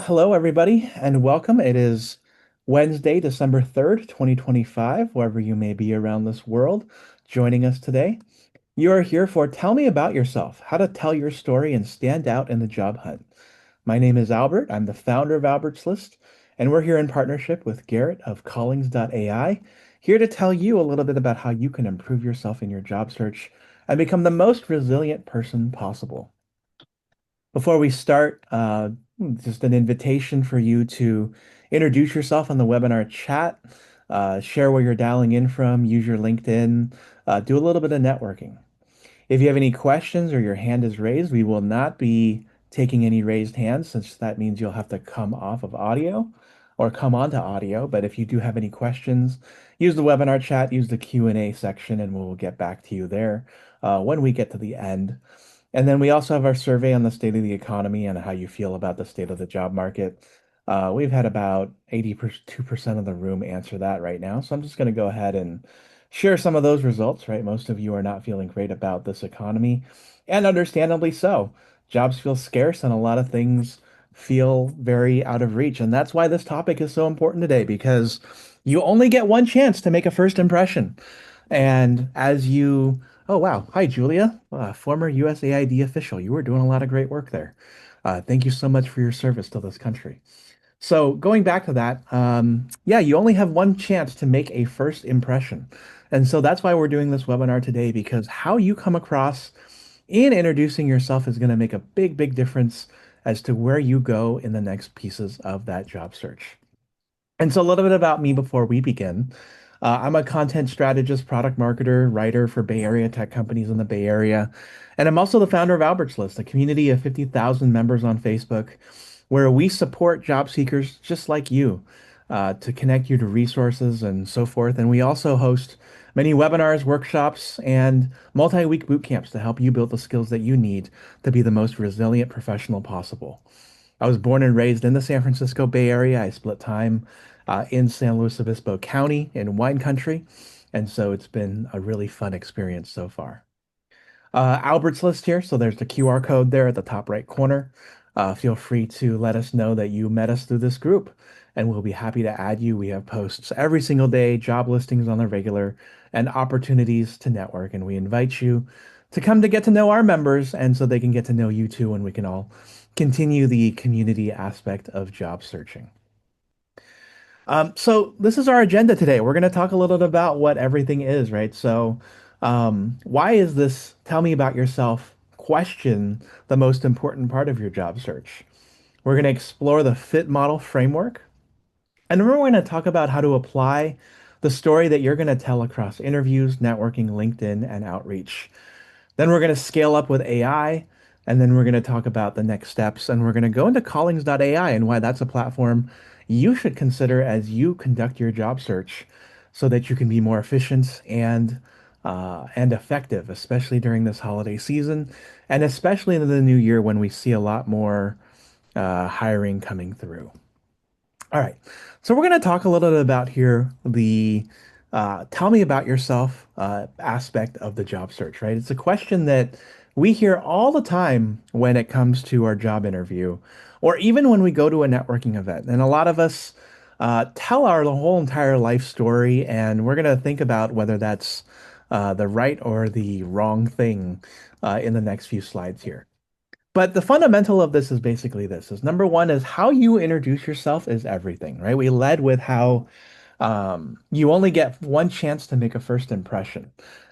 Hello, everybody, and welcome. It is Wednesday, December 3rd, 2025, wherever you may be around this world joining us today. You are here for Tell Me About Yourself, how to tell your story and stand out in the job hunt. My name is Albert. I'm the founder of Albert's List, and we're here in partnership with Garrett of Callings.ai, here to tell you a little bit about how you can improve yourself in your job search and become the most resilient person possible. Before we start, just an invitation for you to introduce yourself on the webinar chat, share where you're dialing in from, use your LinkedIn, do a little bit of networking. If you have any questions or your hand is raised, we will not be taking any raised hands since that means you'll have to come off of audio or come onto audio. But if you do have any questions, use the webinar chat, use the Q&A section, and we'll get back to you there when we get to the end. And then we also have our survey on the state of the economy and how you feel about the state of the job market. We've had about 82% of the room answer that right now. So I'm just going to go ahead and share some of those results, right? Most of you are not feeling great about this economy, and understandably so. Jobs feel scarce and a lot of things feel very out of reach. And that's why this topic is so important today, because you only get one chance to make a first impression. And oh wow, hi Julia, former USAID official. You were doing a lot of great work there. Thank you so much for your service to this country. So going back to that, yeah, you only have one chance to make a first impression. And so that's why we're doing this webinar today, because how you come across in introducing yourself is going to make a big, big difference as to where you go in the next pieces of that job search. And so a little bit about me before we begin. I'm a content strategist, product marketer, writer for Bay Area tech companies in the Bay Area. And I'm also the founder of Albert's List, a community of 50,000 members on Facebook, where we support job seekers just like you to connect you to resources and so forth. And we also host many webinars, workshops, and multi-week boot camps to help you build the skills that you need to be the most resilient professional possible. I was born and raised in the San Francisco Bay Area. I split time in San Luis Obispo County in wine country. And so it's been a really fun experience so far. Albert's List here. So there's the QR code there at the top right corner. Feel free to let us know that you met us through this group, and we'll be happy to add you. We have posts every single day, job listings on the regular, and opportunities to network. And we invite you to come to get to know our members, and so they can get to know you too, and we can all continue the community aspect of job searching. So this is our agenda today. We're going to talk a little bit about what everything is, right? So, why is this tell me about yourself question the most important part of your job search? We're going to explore the fit model framework. And then we're going to talk about how to apply the story that you're going to tell across interviews, networking, LinkedIn, and outreach. Then we're going to scale up with AI, and then we're going to talk about the next steps, and we're going to go into Callings.ai and why that's a platform you should consider as you conduct your job search so that you can be more efficient and effective, especially during this holiday season, and especially in the new year when we see a lot more hiring coming through. All right. So we're going to talk a little bit about here the tell me about yourself aspect of the job search, right? It's a question that we hear all the time when it comes to our job interview, or even when we go to a networking event. And a lot of us tell our the whole entire life story, and we're going to think about whether that's the right or the wrong thing in the next few slides here. But the fundamental of this is basically this is number one is how you introduce yourself is everything, right? We led with how you only get one chance to make a first impression.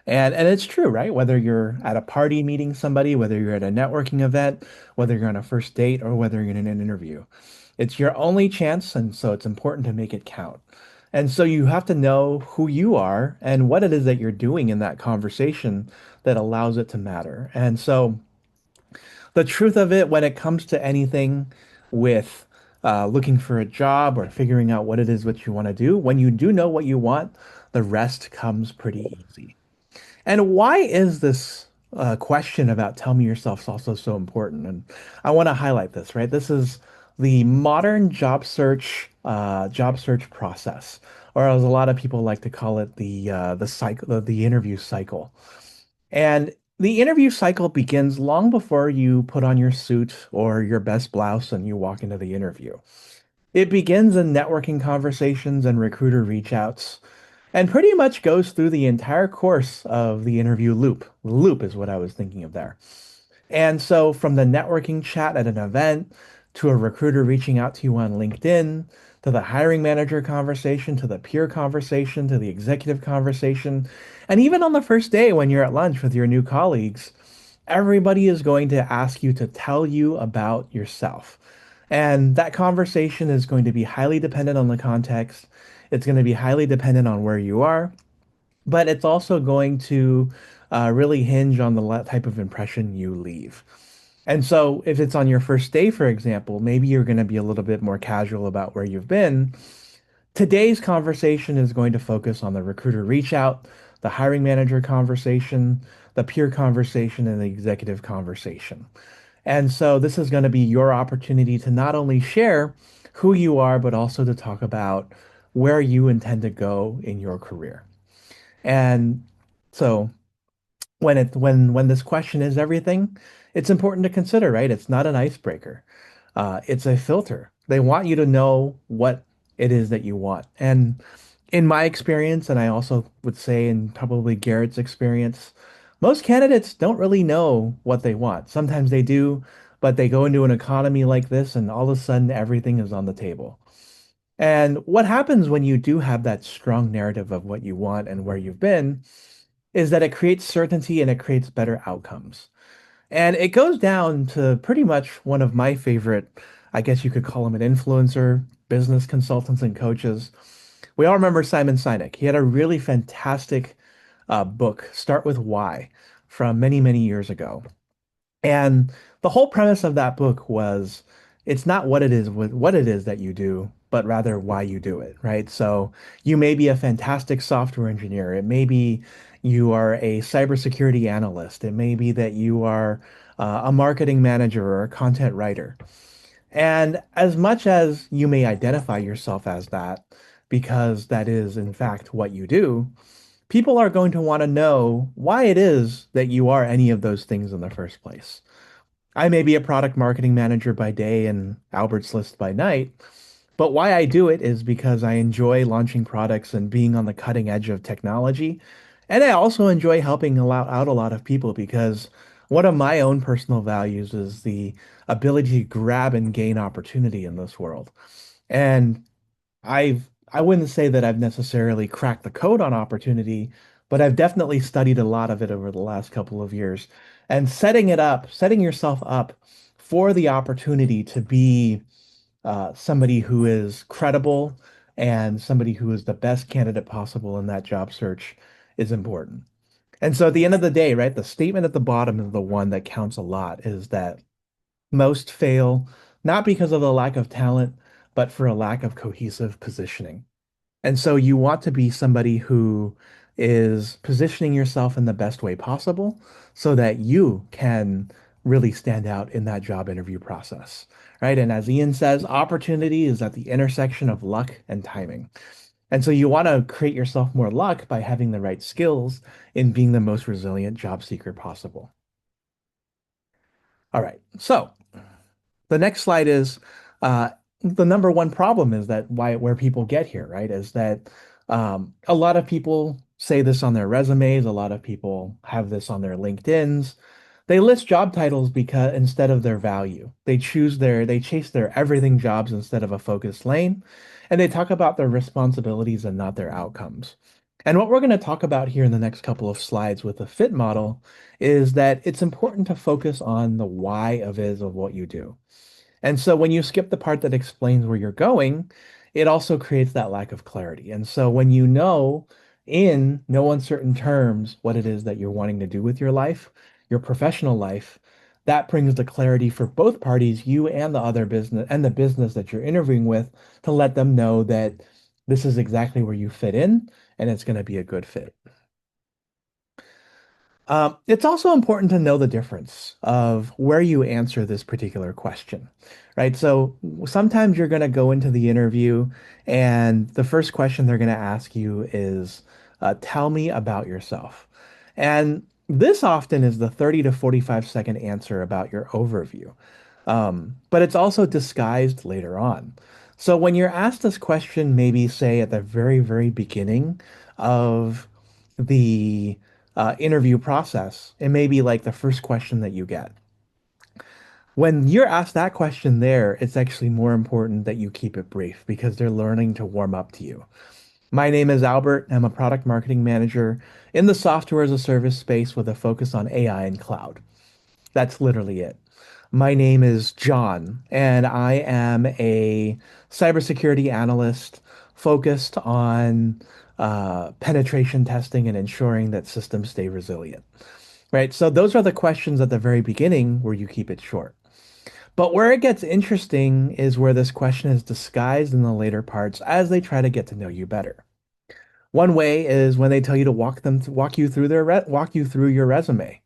And it's true, right? Whether you're at a party meeting somebody, whether you're at a networking event, whether you're on a first date, or whether you're in an interview. It's your only chance, and so it's important to make it count. And so you have to know who you are and what it is that you're doing in that conversation that allows it to matter. And so the truth of it when it comes to anything with looking for a job or figuring out what it is what you want to do, when you do know what you want, the rest comes pretty easy. And why is this question about tell me yourself also so important? And I want to highlight this, right? This is the modern job search process, or as a lot of people like to call it, the cycle, the interview cycle. And The interview cycle begins long before you put on your suit or your best blouse and you walk into the interview. It begins in networking conversations and recruiter reach outs, and pretty much goes through the entire course of the interview loop. Loop is what I was thinking of there. And so, from the networking chat at an event to a recruiter reaching out to you on LinkedIn, to the hiring manager conversation, to the peer conversation, to the executive conversation, and even on the first day when you're at lunch with your new colleagues, everybody is going to ask you to tell you about yourself. And that conversation is going to be highly dependent on the context. It's going to be highly dependent on where you are, but it's also going to really hinge on the type of impression you leave. And so, if it's on your first day, for example, maybe you're going to be a little bit more casual about where you've been. Today's conversation is going to focus on the recruiter reach out, the hiring manager conversation, the peer conversation, and the executive conversation. And so, this is going to be your opportunity to not only share who you are, but also to talk about where you intend to go in your career. And so, when this question is everything, it's important to consider, right? It's not an icebreaker. It's a filter. They want you to know what it is that you want. And in my experience, and I also would say in probably Garrett's experience, most candidates don't really know what they want. Sometimes they do, but they go into an economy like this and all of a sudden everything is on the table. And what happens when you do have that strong narrative of what you want and where you've been is that it creates certainty and it creates better outcomes. And it goes down to pretty much one of my favorite, I guess you could call him an influencer, business consultants and coaches. We all remember Simon Sinek. He had a really fantastic book, Start with Why, from many, many years ago. And the whole premise of that book was it's not what it is that you do, but rather why you do it, right? So you may be a fantastic software engineer. It may be you are a cybersecurity analyst. It may be that you are a marketing manager or a content writer. And as much as you may identify yourself as that, because that is in fact what you do, people are going to want to know why it is that you are any of those things in the first place. I may be a product marketing manager by day and Albert's List by night, but why I do it is because I enjoy launching products and being on the cutting edge of technology. And I also enjoy helping out a lot of people because one of my own personal values is the ability to grab and gain opportunity in this world. And I wouldn't say that I've necessarily cracked the code on opportunity, but I've definitely studied a lot of it over the last couple of years. And setting yourself up for the opportunity to be somebody who is credible and somebody who is the best candidate possible in that job search is important. And so at the end of the day, right, the statement at the bottom is the one that counts a lot, is that most fail not because of a lack of talent, but for a lack of cohesive positioning. And so you want to be somebody who is positioning yourself in the best way possible so that you can really stand out in that job interview process, right? And as Ian says, opportunity is at the intersection of luck and timing. And so you want to create yourself more luck by having the right skills in being the most resilient job seeker possible. All right. So the next slide is the number one problem is that where people get here, right? Is that a lot of people say this on their resumes, a lot of people have this on their LinkedIn's. They list job titles because instead of their value, they chase their everything jobs instead of a focused lane, and they talk about their responsibilities and not their outcomes. And what we're going to talk about here in the next couple of slides with the fit model is that it's important to focus on the why of what you do. And so when you skip the part that explains where you're going, it also creates that lack of clarity. And so when you know in no uncertain terms what it is that you're wanting to do with your life, your professional life, that brings the clarity for both parties, you and the other business and the business that you're interviewing with, to let them know that this is exactly where you fit in and it's going to be a good fit. It's also important to know the difference of where you answer this particular question, right? So sometimes you're going to go into the interview, and the first question they're going to ask you is, tell me about yourself. And This often is the 30 to 45-second answer about your overview, but it's also disguised later on. So when you're asked this question, maybe say at the very, very beginning of the interview process, it may be like the first question that you get. When you're asked that question there, it's actually more important that you keep it brief because they're learning to warm up to you. My name is Albert. I'm a product marketing manager in the software as a service space with a focus on AI and cloud. That's literally it. My name is John, and I am a cybersecurity analyst focused on penetration testing and ensuring that systems stay resilient. Right. So those are the questions at the very beginning where you keep it short. But where it gets interesting is where this question is disguised in the later parts as they try to get to know you better. One way is when they tell you to walk you through walk you through your resume.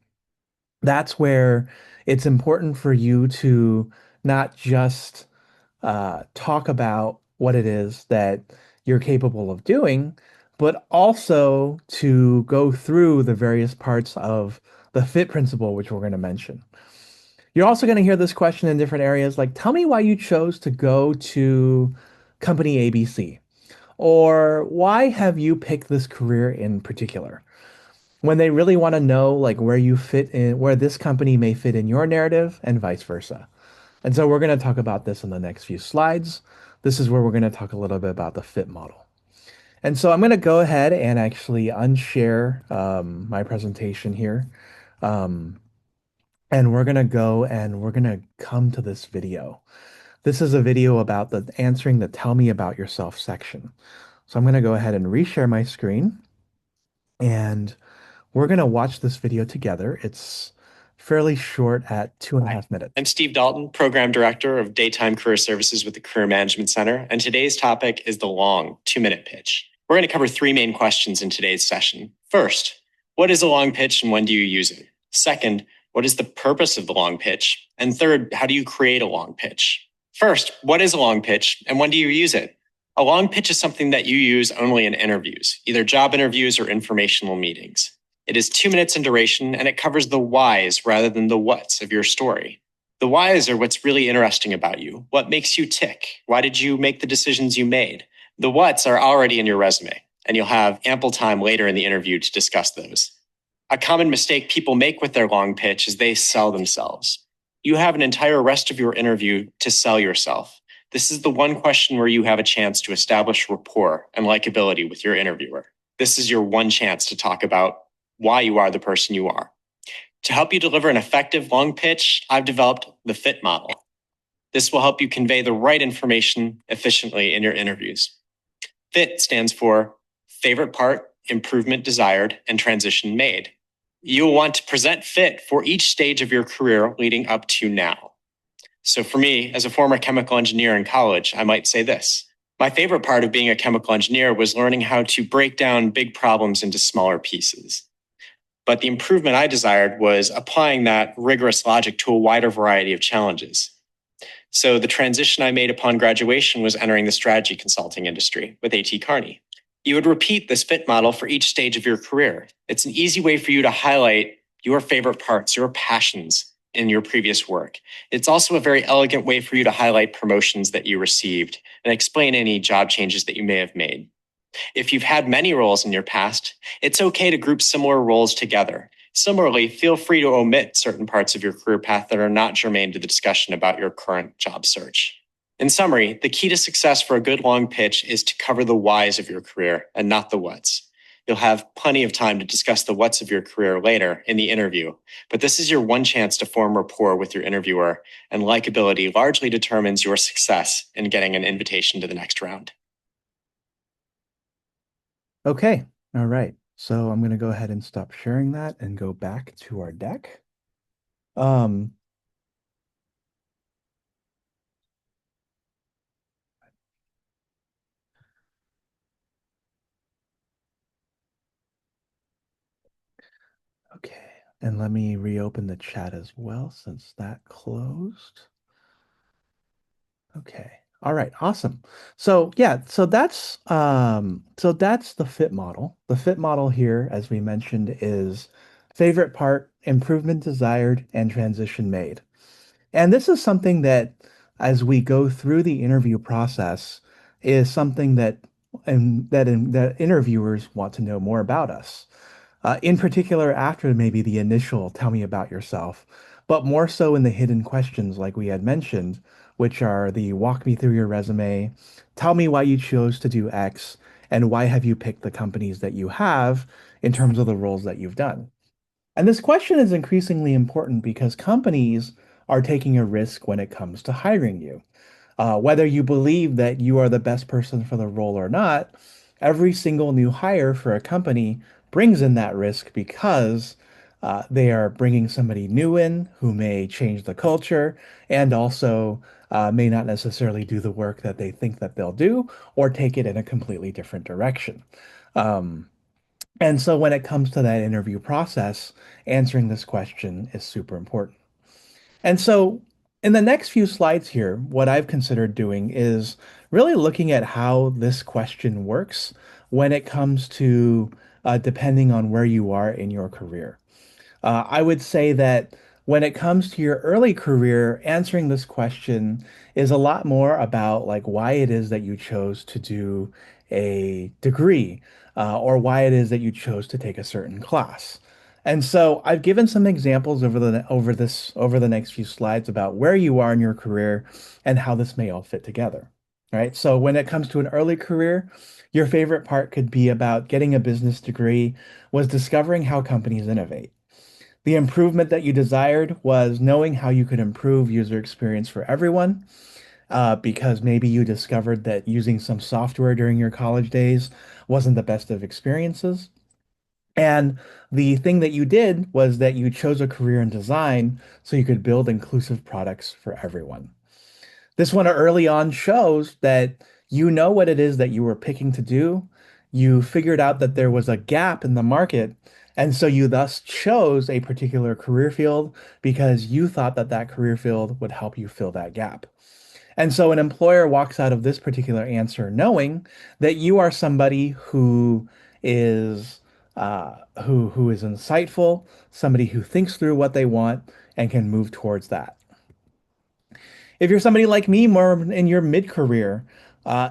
That's where it's important for you to not just talk about what it is that you're capable of doing, but also to go through the various parts of the fit principle, which we're going to mention. You're also going to hear this question in different areas, like tell me why you chose to go to company ABC, or why have you picked this career in particular? When they really want to know like where you fit in, where this company may fit in your narrative and vice versa. And so we're going to talk about this in the next few slides. This is where we're going to talk a little bit about the fit model. And so I'm going to go ahead and actually unshare my presentation here. Um, and we're going to go and we're going to come to this video. This is a video about the answering the tell me about yourself section. So I'm going to go ahead and reshare my screen and we're going to watch this video together. It's fairly short at 2.5 minutes. I'm Steve Dalton, Program Director of Daytime Career Services with the Career Management Center, and today's topic is the long 2-minute pitch. We're going to cover 3 main questions in today's session. First, what is a long pitch and when do you use it? Second, what is the purpose of the long pitch? And third, how do you create a long pitch? First, what is a long pitch and when do you use it? A long pitch is something that you use only in interviews, either job interviews or informational meetings. It is 2 minutes in duration and it covers the whys rather than the whats of your story. The whys are what's really interesting about you. What makes you tick? Why did you make the decisions you made? The whats are already in your resume, and you'll have ample time later in the interview to discuss those. A common mistake people make with their long pitch is they sell themselves. You have an entire rest of your interview to sell yourself. This is the one question where you have a chance to establish rapport and likability with your interviewer. This is your one chance to talk about why you are the person you are. To help you deliver an effective long pitch, I've developed the FIT model. This will help you convey the right information efficiently in your interviews. FIT stands for favorite part, improvement desired, and transition made. You will want to present FIT for each stage of your career leading up to now. So for me, as a former chemical engineer in college, I might say this. My favorite part of being a chemical engineer was learning how to break down big problems into smaller pieces. But the improvement I desired was applying that rigorous logic to a wider variety of challenges. So the transition I made upon graduation was entering the strategy consulting industry with A.T. Kearney. You would repeat this FIT model for each stage of your career. It's an easy way for you to highlight your favorite parts, your passions in your previous work. It's also a very elegant way for you to highlight promotions that you received and explain any job changes that you may have made. If you've had many roles in your past, it's okay to group similar roles together. Similarly, feel free to omit certain parts of your career path that are not germane to the discussion about your current job search. In summary, the key to success for a good long pitch is to cover the whys of your career and not the whats. You'll have plenty of time to discuss the whats of your career later in the interview, but this is your one chance to form rapport with your interviewer, and likability largely determines your success in getting an invitation to the next round. Okay, all right. So I'm going to go ahead and stop sharing that and go back to our deck. Um, okay, and let me reopen the chat as well since that closed. Okay. All right, awesome. So yeah, so that's the fit model. The fit model here, as we mentioned, is Favorite part, improvement desired and transition made. And this is something that, as we go through the interview process, is something that interviewers want to know more about us. In particular, after maybe the initial "tell me about yourself," but more so in the hidden questions, like we had mentioned, which are the "walk me through your resume," "tell me why you chose to do X," and "why have you picked the companies that you have in terms of the roles that you've done." And this question is increasingly important because companies are taking a risk when it comes to hiring you. Whether you believe that you are the best person for the role or not, every single new hire for a company brings in that risk because they are bringing somebody new in who may change the culture and also may not necessarily do the work that they think that they'll do or take it in a completely different direction. Um, and so when it comes to that interview process, answering this question is super important. And so in the next few slides here, what I've considered doing is really looking at how this question works when it comes to depending on where you are in your career. I would say that when it comes to your early career, answering this question is a lot more about like why it is that you chose to do a degree, or why it is that you chose to take a certain class. And so I've given some examples over the next few slides about where you are in your career and how this may all fit together. Right? So when it comes to an early career, your favorite part could be about getting a business degree was discovering how companies innovate. The improvement that you desired was knowing how you could improve user experience for everyone, because maybe you discovered that using some software during your college days wasn't the best of experiences. And the thing that you did was that you chose a career in design so you could build inclusive products for everyone. This one early on shows that you know what it is that you were picking to do. You figured out that there was a gap in the market, and so you thus chose a particular career field because you thought that that career field would help you fill that gap. And so an employer walks out of this particular answer knowing that you are somebody who is who is insightful, somebody who thinks through what they want and can move towards that. If you're somebody like me, more in your mid-career,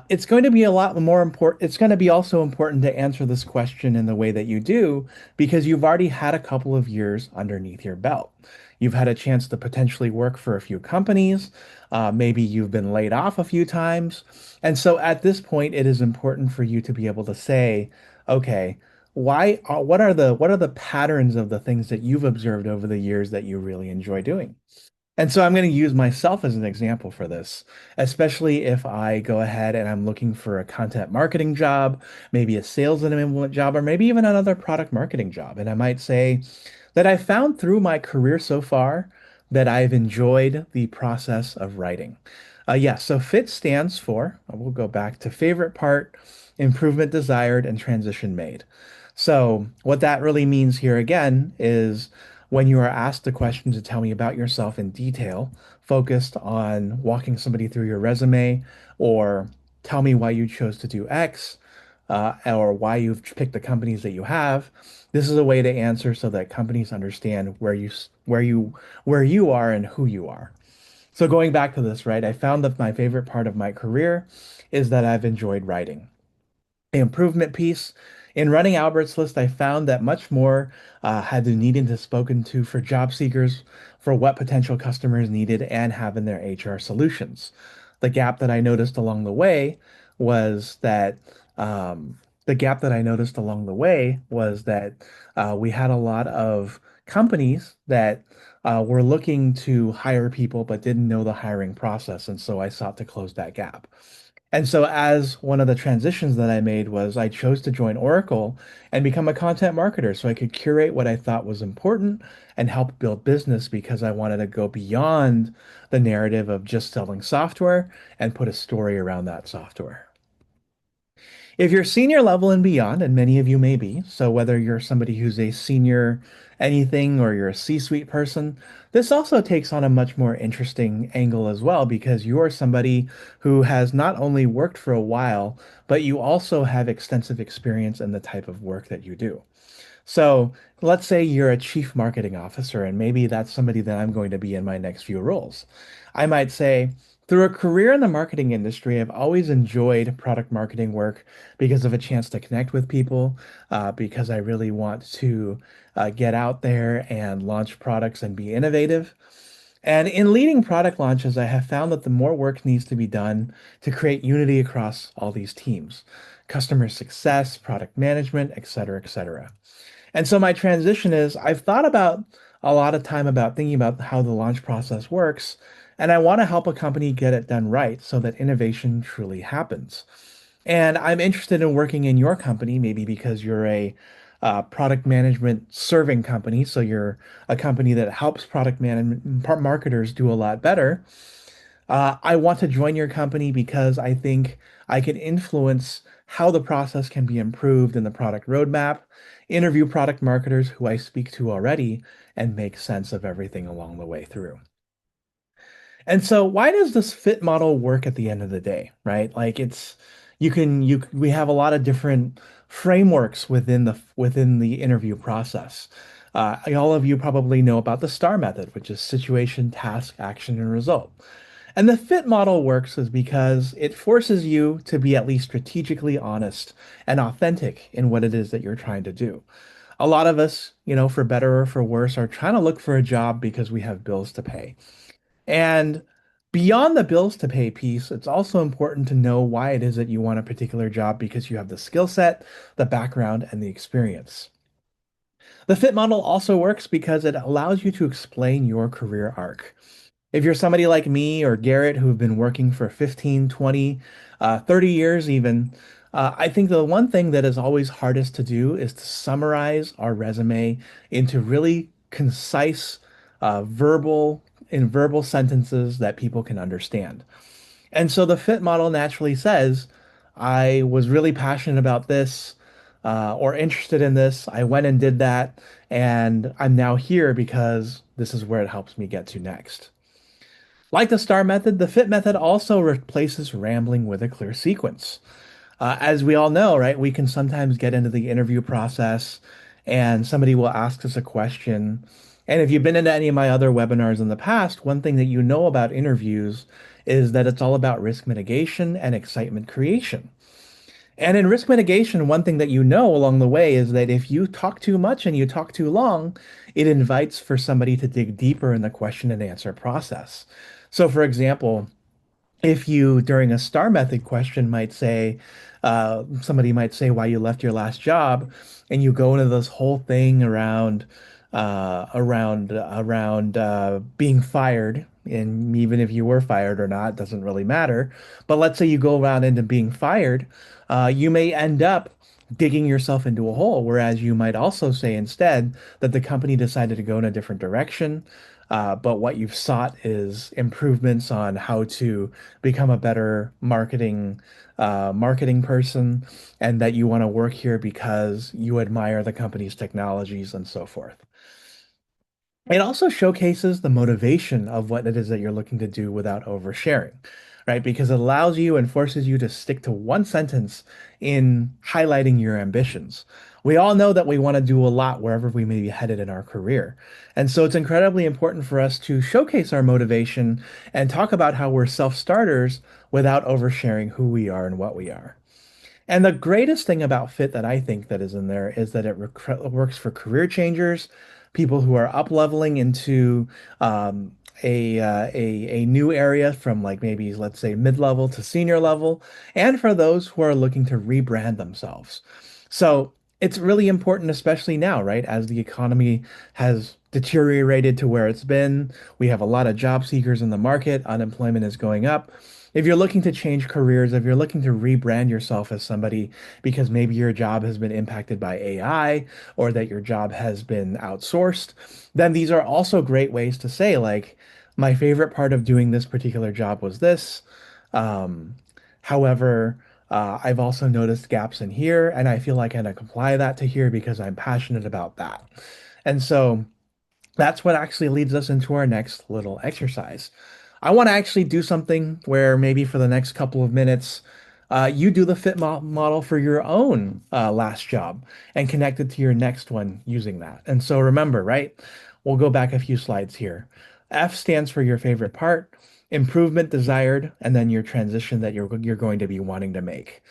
it's going to be a lot more important. It's going to be also important to answer this question in the way that you do because you've already had a couple of years underneath your belt. You've had a chance to potentially work for a few companies. Maybe you've been laid off a few times. And so at this point, it is important for you to be able to say, okay, what are the patterns of the things that you've observed over the years that you really enjoy doing? And so I'm going to use myself as an example for this, especially if I go ahead and I'm looking for a content marketing job, maybe a sales enablement job, or maybe even another product marketing job. And I might say that I found through my career so far that I've enjoyed the process of writing. Yeah, so FIT stands for, we'll go back to favorite part, improvement desired, and transition made. So what that really means here again is when you are asked the question to tell me about yourself in detail, focused on walking somebody through your resume or tell me why you chose to do X, or why you've picked the companies that you have. This is a way to answer so that companies understand where you are and who you are. So going back to this, right? I found that my favorite part of my career is that I've enjoyed writing. The improvement piece. In running Albert's list, I found that much more had to needed to spoken to for job seekers for what potential customers needed and have in their HR solutions. The gap that I noticed along the way was that the gap that I noticed along the way was that we had a lot of companies that were looking to hire people but didn't know the hiring process, and so I sought to close that gap. And so, as one of the transitions that I made was I chose to join Oracle and become a content marketer so I could curate what I thought was important and help build business because I wanted to go beyond the narrative of just selling software and put a story around that software. If you're senior level and beyond, and many of you may be, so whether you're somebody who's a senior anything or you're a C-suite person, this also takes on a much more interesting angle as well because you're somebody who has not only worked for a while, but you also have extensive experience in the type of work that you do. So let's say you're a chief marketing officer, and maybe that's somebody that I'm going to be in my next few roles. I might say, through a career in the marketing industry, I've always enjoyed product marketing work because of a chance to connect with people, because I really want to get out there and launch products and be innovative. And in leading product launches, I have found that the more work needs to be done to create unity across all these teams, customer success, product management, et cetera, et cetera. And so my transition is I've thought about a lot of time about thinking about how the launch process works, and I want to help a company get it done right so that innovation truly happens. And I'm interested in working in your company, maybe because you're a product management serving company, so you're a company that helps product management marketers do a lot better. I want to join your company because I think I can influence how the process can be improved in the product roadmap, interview product marketers who I speak to already, and make sense of everything along the way through. And so why does this fit model work at the end of the day, right? Like it's we have a lot of different frameworks within the interview process. All of you probably know about the STAR method, which is situation, task, action, and result. And the fit model works is because it forces you to be at least strategically honest and authentic in what it is that you're trying to do. A lot of us, for better or for worse, are trying to look for a job because we have bills to pay. And beyond the bills to pay piece, it's also important to know why it is that you want a particular job because you have the skill set, the background, and the experience. The fit model also works because it allows you to explain your career arc. If you're somebody like me or Garrett who've been working for 15, 20, 30 years even, I think the one thing that is always hardest to do is to summarize our resume into really concise, verbal sentences that people can understand. And so the fit model naturally says, I was really passionate about this, or interested in this. I went and did that, and I'm now here because this is where it helps me get to next. Like the STAR method, the FIT method also replaces rambling with a clear sequence. As we all know, right, we can sometimes get into the interview process and somebody will ask us a question. And if you've been into any of my other webinars in the past, one thing that you know about interviews is that it's all about risk mitigation and excitement creation. And in risk mitigation, one thing that you know along the way is that if you talk too much and you talk too long, it invites for somebody to dig deeper in the question and answer process. So, for example, if you during a star method question might say somebody might say why you left your last job and you go into this whole thing around being fired, and even if you were fired or not doesn't really matter, but let's say you go around into being fired, you may end up digging yourself into a hole, whereas you might also say instead that the company decided to go in a different direction, but what you've sought is improvements on how to become a better marketing person, and that you want to work here because you admire the company's technologies and so forth. It also showcases the motivation of what it is that you're looking to do without oversharing, right? Because it allows you and forces you to stick to one sentence in highlighting your ambitions. We all know that we want to do a lot wherever we may be headed in our career. And so it's incredibly important for us to showcase our motivation and talk about how we're self-starters without oversharing who we are and what we are. And the greatest thing about Fit that I think that is in there is that it works for career changers, people who are up leveling into a new area from like maybe let's say mid level to senior level, and for those who are looking to rebrand themselves. So it's really important, especially now, right? As the economy has deteriorated to where it's been, we have a lot of job seekers in the market, unemployment is going up. If you're looking to change careers, if you're looking to rebrand yourself as somebody because maybe your job has been impacted by AI or that your job has been outsourced, then these are also great ways to say, like, my favorite part of doing this particular job was this. Um, However, I've also noticed gaps in here, and I feel like I can apply that to here because I'm passionate about that. And so, that's what actually leads us into our next little exercise. I want to actually do something where maybe for the next couple of minutes, You do the fit model for your own last job and connect it to your next one using that. And so remember, right? We'll go back a few slides here. F stands for your favorite part, improvement desired, and then your transition that you're going to be wanting to make.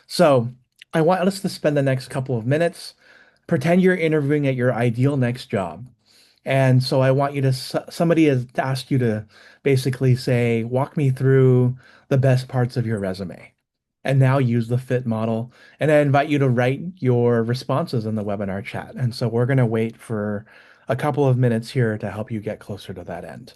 So I want us to spend the next couple of minutes, pretend you're interviewing at your ideal next job. And so I want you to, somebody has asked you to basically say, walk me through the best parts of your resume. And now use the fit model. And I invite you to write your responses in the webinar chat. And so we're going to wait for a couple of minutes here to help you get closer to that end.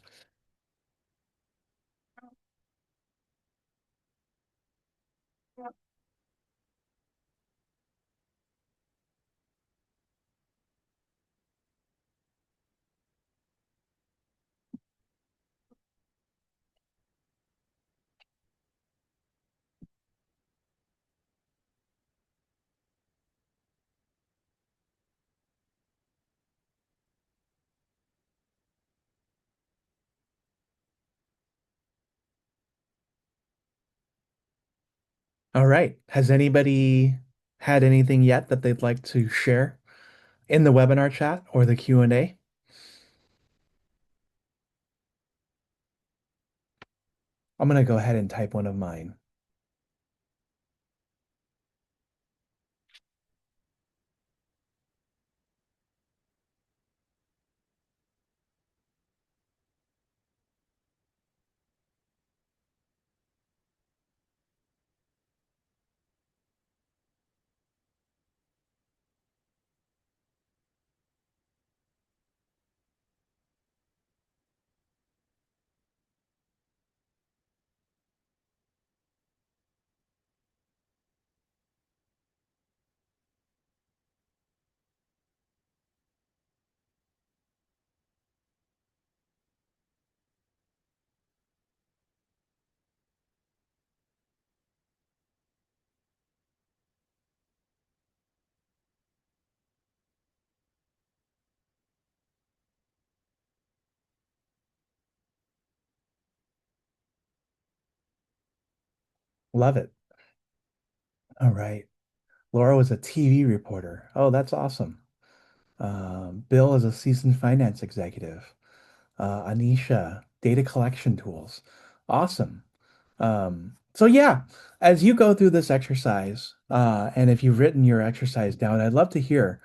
All right. Has anybody had anything yet that they'd like to share in the webinar chat or the Q&A? I'm going to go ahead and type one of mine. Love it. All right. Laura was a TV reporter. Oh, that's awesome. Bill is a seasoned finance executive. Anisha, data collection tools. Awesome. So yeah, as you go through this exercise, and if you've written your exercise down, I'd love to hear,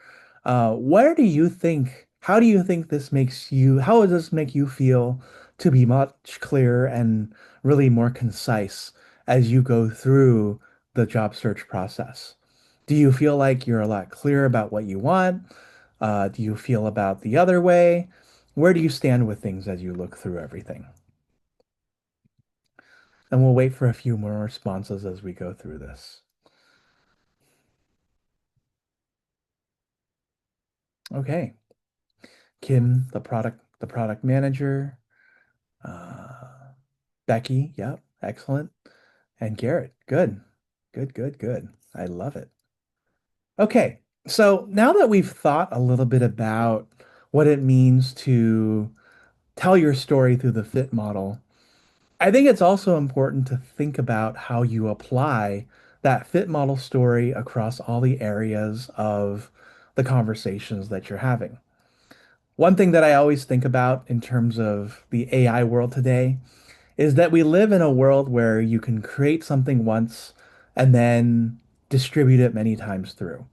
how do you think how does this make you feel to be much clearer and really more concise as you go through the job search process? Do you feel like you're a lot clearer about what you want? Do you feel about the other way? Where do you stand with things as you look through everything? And we'll wait for a few more responses as we go through this. Okay. Kim, the product manager. Uh, Becky, yep, excellent. And Garrett, good. Good, good, good. I love it. Okay. So now that we've thought a little bit about what it means to tell your story through the fit model, I think it's also important to think about how you apply that fit model story across all the areas of the conversations that you're having. One thing that I always think about in terms of the AI world today is that we live in a world where you can create something once and then distribute it many times through,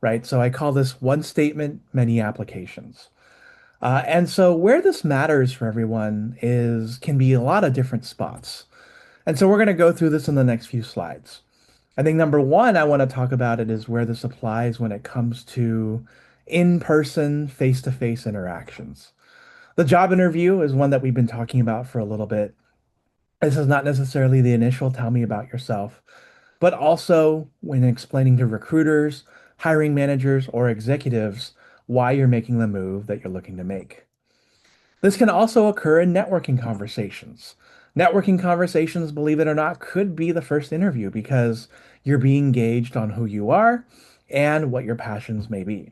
right? So I call this one statement, many applications. And so where this matters for everyone is can be a lot of different spots. And so we're going to go through this in the next few slides. I think number one, I want to talk about it is where this applies when it comes to in-person, face-to-face interactions. The job interview is one that we've been talking about for a little bit. This is not necessarily the initial tell me about yourself, but also when explaining to recruiters, hiring managers, or executives why you're making the move that you're looking to make. This can also occur in networking conversations. Networking conversations, believe it or not, could be the first interview because you're being gauged on who you are and what your passions may be.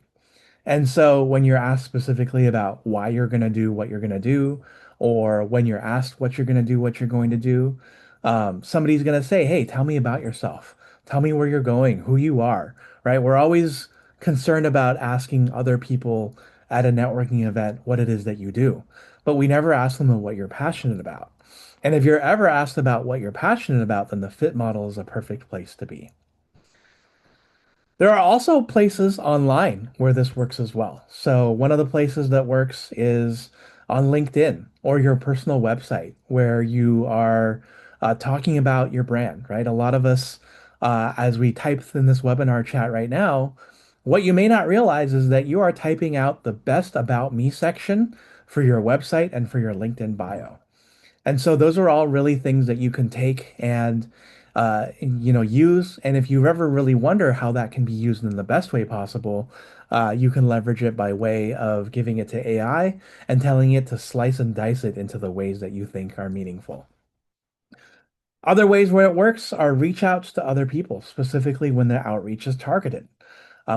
And so when you're asked specifically about why you're going to do what you're going to do, or when you're asked what you're going to do, what you're going to do, Somebody's going to say, hey, tell me about yourself. Tell me where you're going, who you are, right? We're always concerned about asking other people at a networking event what it is that you do, but we never ask them what you're passionate about. And if you're ever asked about what you're passionate about, then the fit model is a perfect place to be. There are also places online where this works as well. So one of the places that works is on LinkedIn or your personal website where you are talking about your brand, right? A lot of us, as we type in this webinar chat right now, what you may not realize is that you are typing out the best about me section for your website and for your LinkedIn bio. And so those are all really things that you can take and use. And if you ever really wonder how that can be used in the best way possible, you can leverage it by way of giving it to AI and telling it to slice and dice it into the ways that you think are meaningful. Other ways where it works are reach outs to other people, specifically when the outreach is targeted.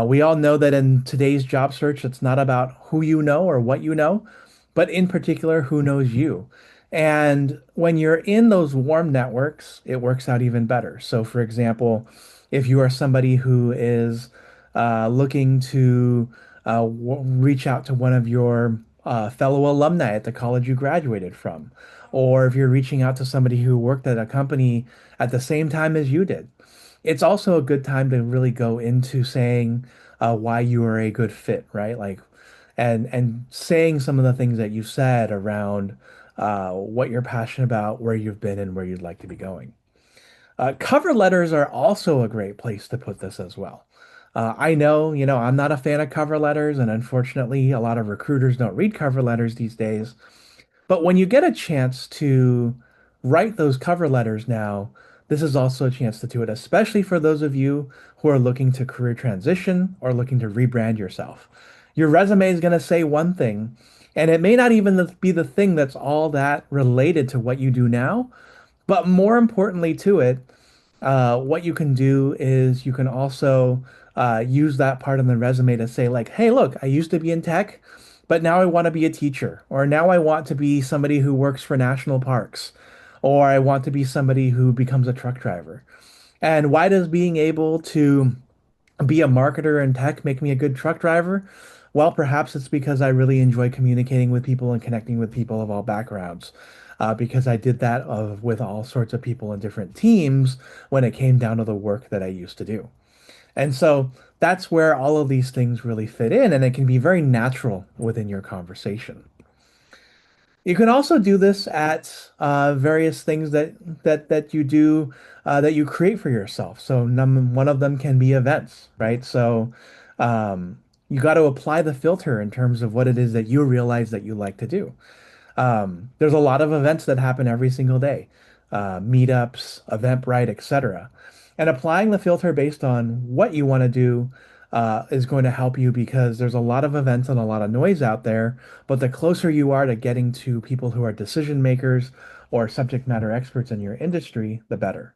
We all know that in today's job search, it's not about who you know or what you know, but in particular, who knows you. And when you're in those warm networks, it works out even better. So, for example, if you are somebody who is looking to reach out to one of your fellow alumni at the college you graduated from, or if you're reaching out to somebody who worked at a company at the same time as you did, it's also a good time to really go into saying why you are a good fit, right? Like, and saying some of the things that you said around what you're passionate about, where you've been, and where you'd like to be going. Cover letters are also a great place to put this as well. I know, I'm not a fan of cover letters, and unfortunately, a lot of recruiters don't read cover letters these days. But when you get a chance to write those cover letters now, this is also a chance to do it, especially for those of you who are looking to career transition or looking to rebrand yourself. Your resume is going to say one thing, and it may not even be the thing that's all that related to what you do now, but more importantly to it, what you can do is you can also use that part of the resume to say, like, hey, look, I used to be in tech, but now I want to be a teacher, or now I want to be somebody who works for national parks, or I want to be somebody who becomes a truck driver. And why does being able to be a marketer in tech make me a good truck driver? Well, perhaps it's because I really enjoy communicating with people and connecting with people of all backgrounds. Because I did that with all sorts of people in different teams when it came down to the work that I used to do. And so that's where all of these things really fit in, and it can be very natural within your conversation. You can also do this at various things that you do that you create for yourself. So one of them can be events, right? So you got to apply the filter in terms of what it is that you realize that you like to do. There's a lot of events that happen every single day, meetups, Eventbrite, etc. And applying the filter based on what you want to do is going to help you because there's a lot of events and a lot of noise out there. But the closer you are to getting to people who are decision makers or subject matter experts in your industry, the better.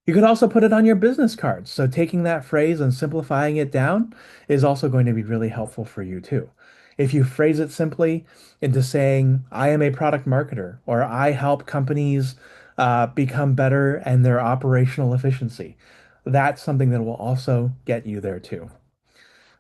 You could also put it on your business cards. So taking that phrase and simplifying it down is also going to be really helpful for you too. If you phrase it simply into saying, I am a product marketer, or I help companies become better and their operational efficiency, that's something that will also get you there too.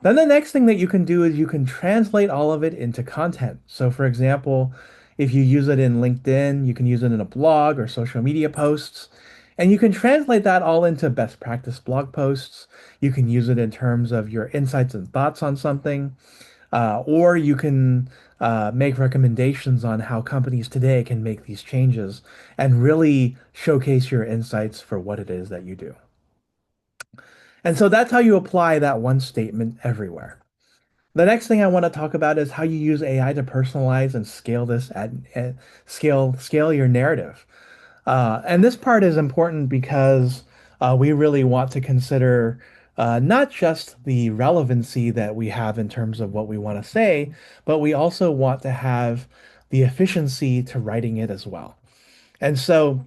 Then the next thing that you can do is you can translate all of it into content. So for example, if you use it in LinkedIn, you can use it in a blog or social media posts, and you can translate that all into best practice blog posts. You can use it in terms of your insights and thoughts on something, or you can make recommendations on how companies today can make these changes and really showcase your insights for what it is that you do. And so that's how you apply that one statement everywhere. The next thing I want to talk about is how you use AI to personalize and scale this at scale your narrative. And this part is important because we really want to consider not just the relevancy that we have in terms of what we want to say, but we also want to have the efficiency to writing it as well. And so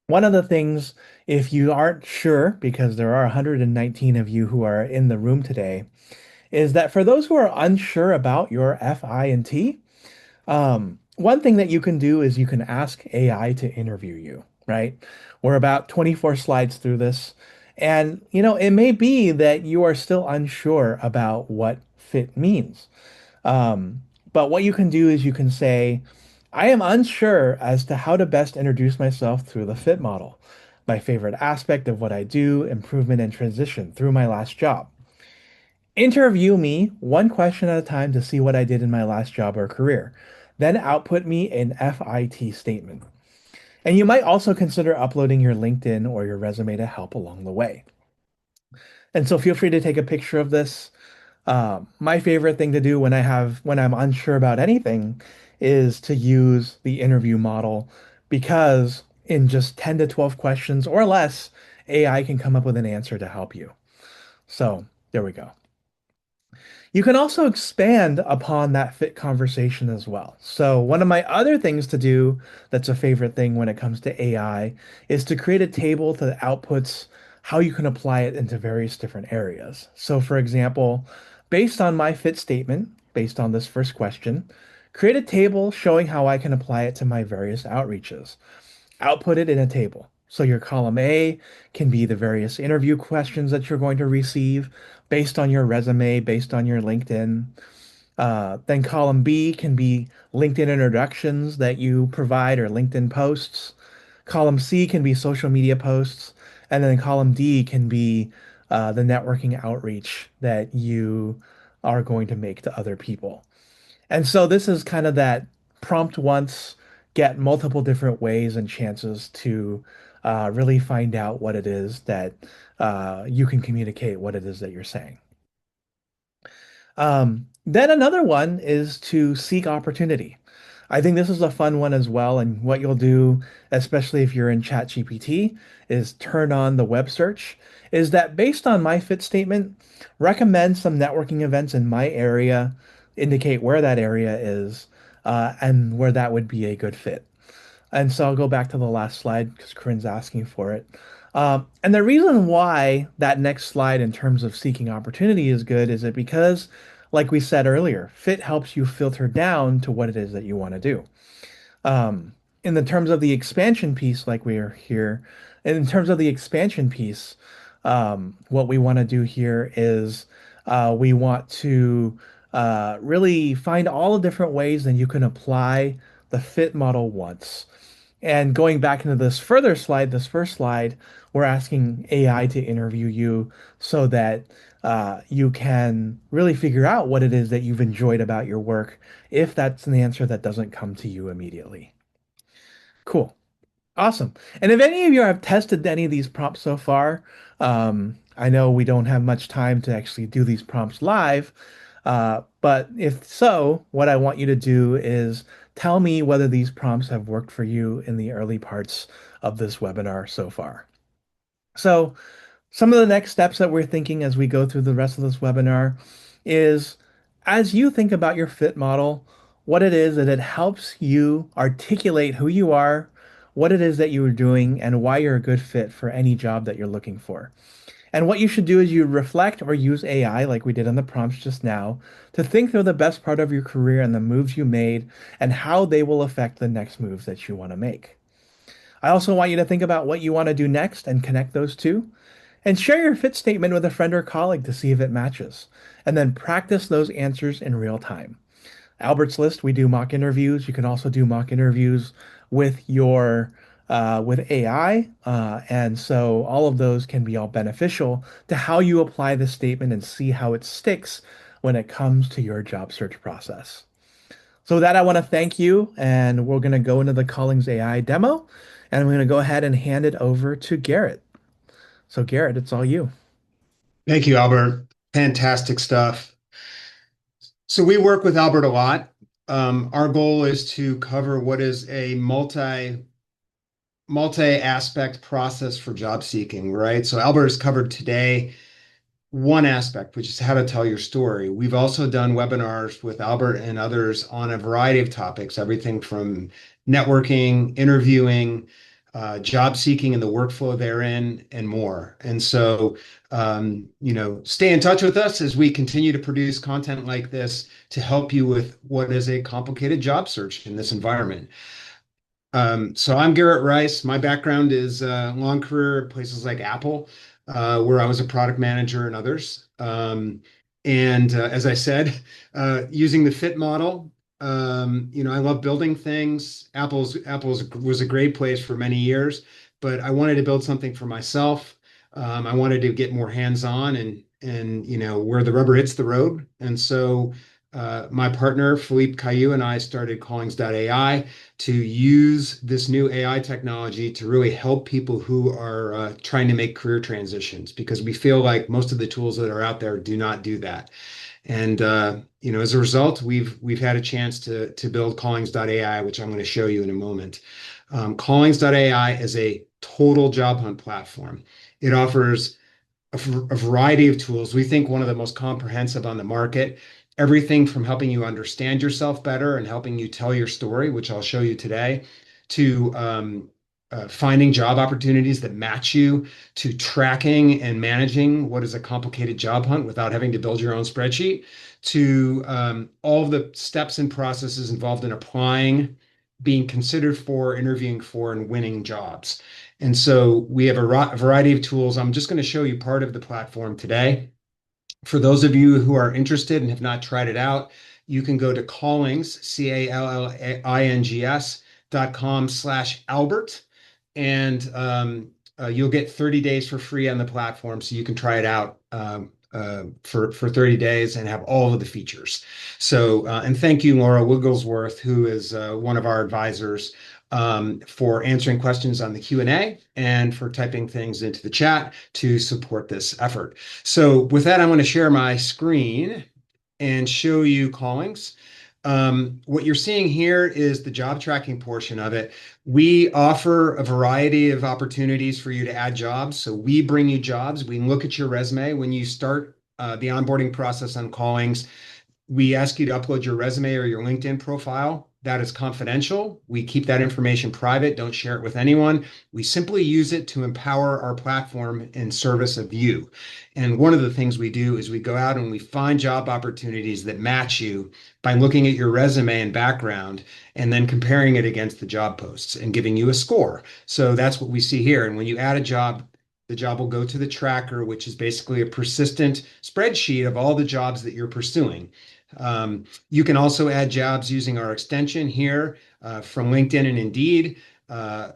one of the things, if you aren't sure, because there are 119 of you who are in the room today, is that for those who are unsure about your FI and T, one thing that you can do is you can ask AI to interview you. right? We're about 24 slides through this. And, it may be that you are still unsure about what fit means. Um, but what you can do is you can say, I am unsure as to how to best introduce myself through the fit model. My favorite aspect of what I do, improvement and transition through my last job. Interview me one question at a time to see what I did in my last job or career. Then output me an FIT statement. And you might also consider uploading your LinkedIn or your resume to help along the way. And so feel free to take a picture of this. My favorite thing to do when I'm unsure about anything is to use the interview model because in just 10 to 12 questions or less, AI can come up with an answer to help you. So there we go. You can also expand upon that fit conversation as well. So, one of my other things to do that's a favorite thing when it comes to AI is to create a table that outputs how you can apply it into various different areas. So, for example, based on my fit statement, based on this first question, create a table showing how I can apply it to my various outreaches. Output it in a table. So your column A can be the various interview questions that you're going to receive based on your resume, based on your LinkedIn. Then column B can be LinkedIn introductions that you provide or LinkedIn posts. Column C can be social media posts. And then column D can be the networking outreach that you are going to make to other people. And so this is kind of that prompt once, get multiple different ways and chances to really find out what it is that you can communicate what it is that you're saying. Then another one is to seek opportunity. I think this is a fun one as well. And what you'll do, especially if you're in ChatGPT, is turn on the web search. Is that based on my fit statement, recommend some networking events in my area, indicate where that area is, and where that would be a good fit. And so I'll go back to the last slide because Corinne's asking for it. And the reason why that next slide in terms of seeking opportunity is good is it because, like we said earlier, fit helps you filter down to what it is that you want to do. In the terms of the expansion piece, like we are here, in terms of the expansion piece, what we want to do here is we want to really find all the different ways that you can apply the fit model once. And going back into this further slide, this first slide, we're asking AI to interview you so that you can really figure out what it is that you've enjoyed about your work, if that's an answer that doesn't come to you immediately. Cool. Awesome. And if any of you have tested any of these prompts so far, I know we don't have much time to actually do these prompts live, but if so, what I want you to do is tell me whether these prompts have worked for you in the early parts of this webinar so far. So, some of the next steps that we're thinking as we go through the rest of this webinar is as you think about your fit model, what it is that it helps you articulate who you are, what it is that you are doing, and why you're a good fit for any job that you're looking for. And what you should do is you reflect or use AI, like we did on the prompts just now, to think through the best part of your career and the moves you made and how they will affect the next moves that you want to make. I also want you to think about what you want to do next and connect those two. And share your fit statement with a friend or colleague to see if it matches. And then practice those answers in real time. Albert's List, we do mock interviews. You can also do mock interviews with your with AI. And so all of those can be all beneficial to how you apply this statement and see how it sticks when it comes to your job search process. So with that, I want to thank you, and we're going to go into the Callings.ai demo, and I'm going to go ahead and hand it over to Garrett. So Garrett, it's all you. Thank you, Albert. Fantastic stuff. So we work with Albert a lot. Our goal is to cover what is a multi-aspect process for job seeking, right? So Albert has covered today one aspect, which is how to tell your story. We've also done webinars with Albert and others on a variety of topics, everything from networking, interviewing, job seeking and the workflow therein, and more. And so, stay in touch with us as we continue to produce content like this to help you with what is a complicated job search in this environment. So I'm Garrett Rice. My background is long career at places like Apple, where I was a product manager and others. And as I said, using the fit model, I love building things. Apple's was a great place for many years, but I wanted to build something for myself. I wanted to get more hands-on and where the rubber hits the road. And so my partner Philippe Caillou and I started Callings.ai to use this new AI technology to really help people who are trying to make career transitions because we feel like most of the tools that are out there do not do that. And as a result, we've had a chance to build Callings.ai, which I'm going to show you in a moment. Callings.ai is a total job hunt platform. It offers a variety of tools. We think one of the most comprehensive on the market. Everything from helping you understand yourself better and helping you tell your story, which I'll show you today, to finding job opportunities that match you, to tracking and managing what is a complicated job hunt without having to build your own spreadsheet, to all of the steps and processes involved in applying, being considered for, interviewing for, and winning jobs. And so we have a variety of tools. I'm just going to show you part of the platform today. For those of you who are interested and have not tried it out, you can go to Callings, callings.com/Albert, and you'll get 30 days for free on the platform, so you can try it out for 30 days and have all of the features. So, and thank you, Laura Wigglesworth, who is one of our advisors, for answering questions on the Q&A and for typing things into the chat to support this effort. So with that, I'm going to share my screen and show you Callings. What you're seeing here is the job tracking portion of it. We offer a variety of opportunities for you to add jobs. So we bring you jobs. We look at your resume. When you start the onboarding process on Callings, we ask you to upload your resume or your LinkedIn profile. That is confidential. We keep that information private. Don't share it with anyone. We simply use it to empower our platform in service of you. And one of the things we do is we go out and we find job opportunities that match you by looking at your resume and background and then comparing it against the job posts and giving you a score. So that's what we see here. And when you add a job, the job will go to the tracker, which is basically a persistent spreadsheet of all the jobs that you're pursuing. You can also add jobs using our extension here from LinkedIn and Indeed.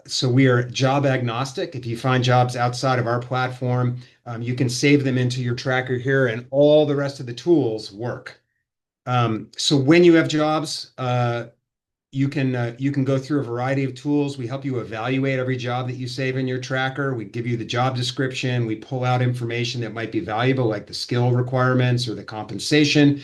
So we are job agnostic. If you find jobs outside of our platform, you can save them into your tracker here, and all the rest of the tools work. So when you have jobs, you can go through a variety of tools. We help you evaluate every job that you save in your tracker. We give you the job description. We pull out information that might be valuable, like the skill requirements or the compensation.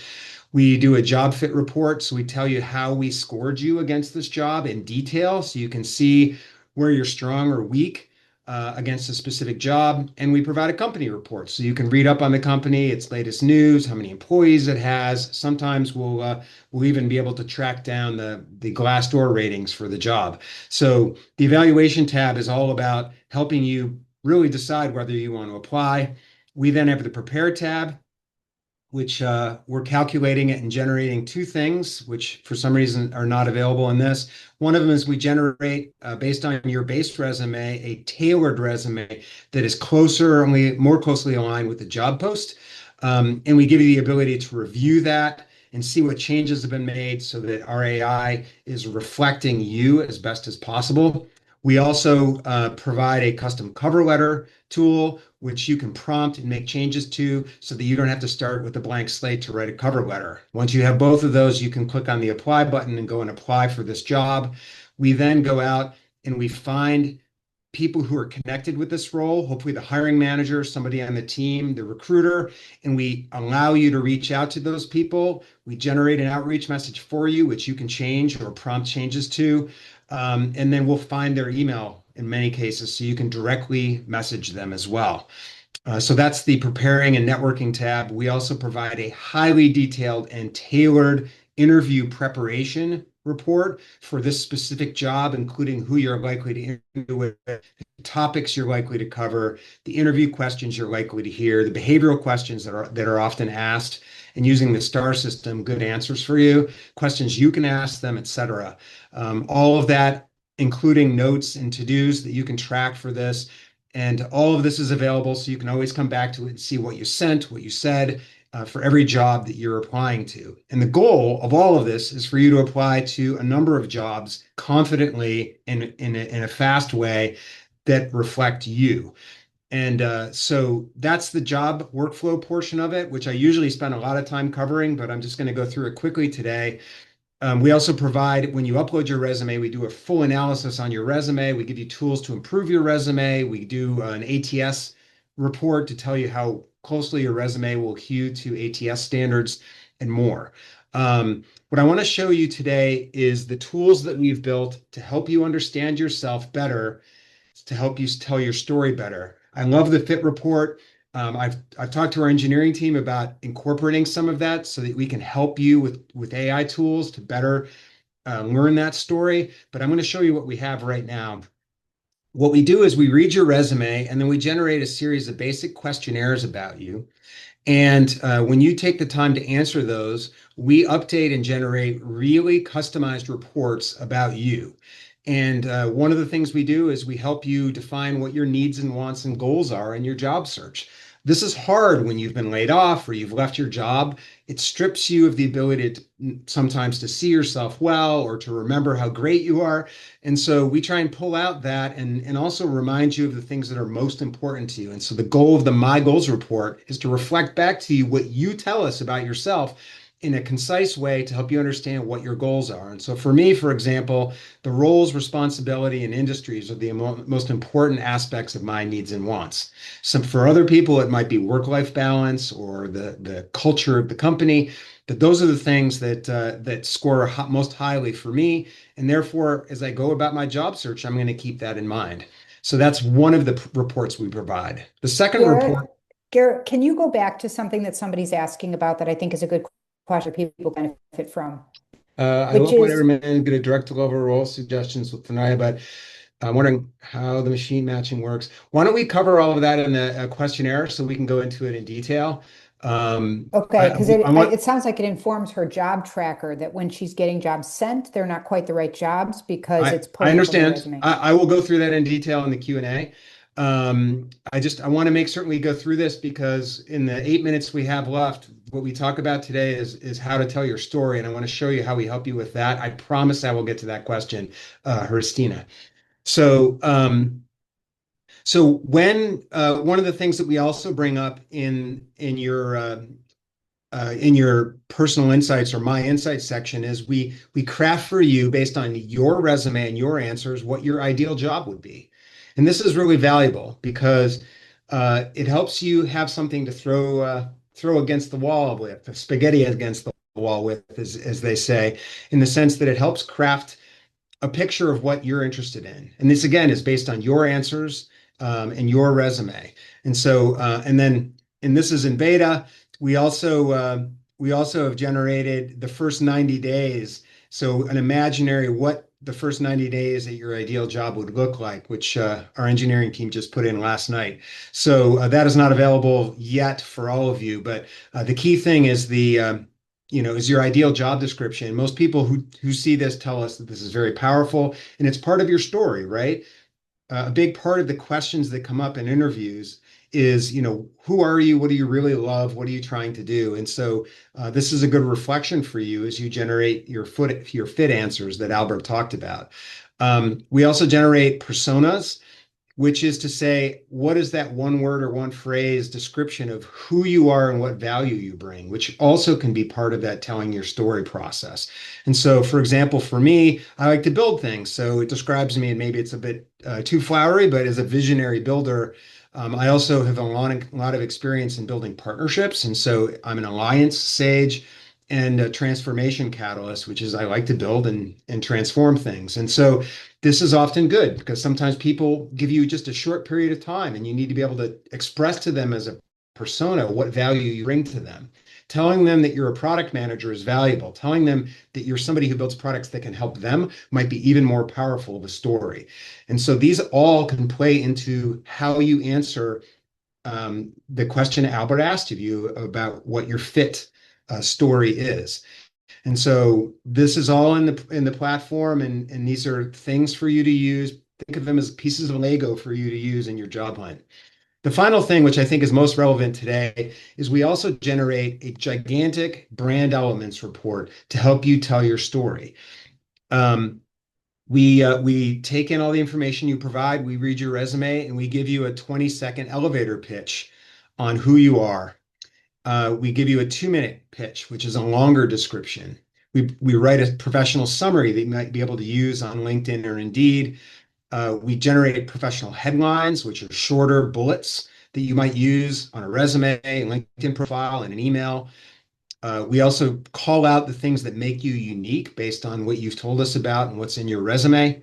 We do a job fit report, so we tell you how we scored you against this job in detail, so you can see where you're strong or weak against a specific job. And we provide a company report, so you can read up on the company, its latest news, how many employees it has. Sometimes we'll even be able to track down the Glassdoor ratings for the job. So the evaluation tab is all about helping you really decide whether you want to apply. We then have the prepare tab, which we're calculating it and generating two things, which for some reason are not available in this. One of them is we generate, based on your base resume, a tailored resume that is closer, only more closely aligned with the job post. And we give you the ability to review that and see what changes have been made so that our AI is reflecting you as best as possible. We also provide a custom cover letter tool, which you can prompt and make changes to so that you don't have to start with a blank slate to write a cover letter. Once you have both of those, you can click on the apply button and go and apply for this job. We then go out and we find people who are connected with this role, hopefully the hiring manager, somebody on the team, the recruiter, and we allow you to reach out to those people. We generate an outreach message for you, which you can change or prompt changes to. And then we'll find their email in many cases, so you can directly message them as well. So that's the preparing and networking tab. We also provide a highly detailed and tailored interview preparation report for this specific job, including who you're likely to interview with, the topics you're likely to cover, the interview questions you're likely to hear, the behavioral questions that are often asked, and using the STAR system, good answers for you, questions you can ask them, etc. All of that including notes and to-dos that you can track for this. And all of this is available, so you can always come back to it and see what you sent, what you said, for every job that you're applying to. And the goal of all of this is for you to apply to a number of jobs confidently in a fast way that reflect you. And so that's the job workflow portion of it, which I usually spend a lot of time covering, but I'm just going to go through it quickly today. We also provide, when you upload your resume, we do a full analysis on your resume. We give you tools to improve your resume. We do an ATS report to tell you how closely your resume will hew to ATS standards and more. What I want to show you today is the tools that we've built to help you understand yourself better, to help you tell your story better. I love the fit report. I've talked to our engineering team about incorporating some of that so that we can help you with AI tools to better learn that story. But I'm going to show you what we have right now. What we do is we read your resume and then we generate a series of basic questionnaires about you. And when you take the time to answer those, we update and generate really customized reports about you. And one of the things we do is we help you define what your needs and wants and goals are in your job search. This is hard when you've been laid off or you've left your job. It strips you of the ability to sometimes to see yourself well or to remember how great you are. And so we try and pull out that and also remind you of the things that are most important to you. And so the goal of the My Goals report is to reflect back to you what you tell us about yourself in a concise way to help you understand what your goals are. And so for me, for example, the roles, responsibility, and industries are the most important aspects of my needs and wants. So for other people, it might be work-life balance or the culture of the company. But those are the things that score most highly for me. And therefore, as I go about my job search, I'm going to keep that in mind. So that's one of the reports we provide. The second Garrett, report. Garrett, can you go back to something that somebody's asking about that I think is a good question people benefit from, I which love when I is, recommend get a direct level role suggestions with Tanaya, but I'm wondering how the machine matching works. Why don't we cover all of that in the questionnaire so we can go into it in detail? okay, because I want. it sounds like it informs her job tracker that when she's getting jobs sent, they're not quite the right jobs because it's I pulling from her understand. resume. I will go through that in detail in the Q&A. I want to make certain we go through this because in the 8 minutes we have left, what we talk about today is how to tell your story, and I want to show you how we help you with that. I promise I will get to that question, Christina. So, when one of the things that we also bring up in your personal insights or my insights section is we craft for you based on your resume and your answers what your ideal job would be. And this is really valuable because it helps you have something to throw against the wall with, spaghetti against the wall with, as they say, in the sense that it helps craft a picture of what you're interested in. And this again is based on your answers and your resume. And so, and this is in beta. We also have generated the first 90 days. So an imaginary what the first 90 days at your ideal job would look like, which our engineering team just put in last night. So that is not available yet for all of you, but the key thing is is your ideal job description. Most people who see this tell us that this is very powerful and it's part of your story, right? A big part of the questions that come up in interviews is, who are you? What do you really love? What are you trying to do? And so this is a good reflection for you as you generate your fit answers that Albert talked about. We also generate personas, which is to say, what is that one word or one phrase description of who you are and what value you bring, which also can be part of that telling your story process. And so, for example, for me, I like to build things. So it describes me, and maybe it's a bit too flowery, but as a visionary builder, I also have a lot of experience in building partnerships. And so I'm an alliance sage and a transformation catalyst, which is I like to build and transform things. And so this is often good because sometimes people give you just a short period of time and you need to be able to express to them as a persona what value you bring to them. Telling them that you're a product manager is valuable. Telling them that you're somebody who builds products that can help them might be even more powerful of a story. And so these all can play into how you answer the question Albert asked of you about what your fit story is. And so this is all in the platform, and these are things for you to use. Think of them as pieces of Lego for you to use in your job hunt. The final thing, which I think is most relevant today, is we also generate a gigantic brand elements report to help you tell your story. Um, we take in all the information you provide, we read your resume, and we give you a 20-second elevator pitch on who you are. We give you a 2-minute pitch, which is a longer description. We write a professional summary that you might be able to use on LinkedIn or Indeed. We generate professional headlines, which are shorter bullets that you might use on a resume, LinkedIn profile, and an email. We also call out the things that make you unique based on what you've told us about and what's in your resume.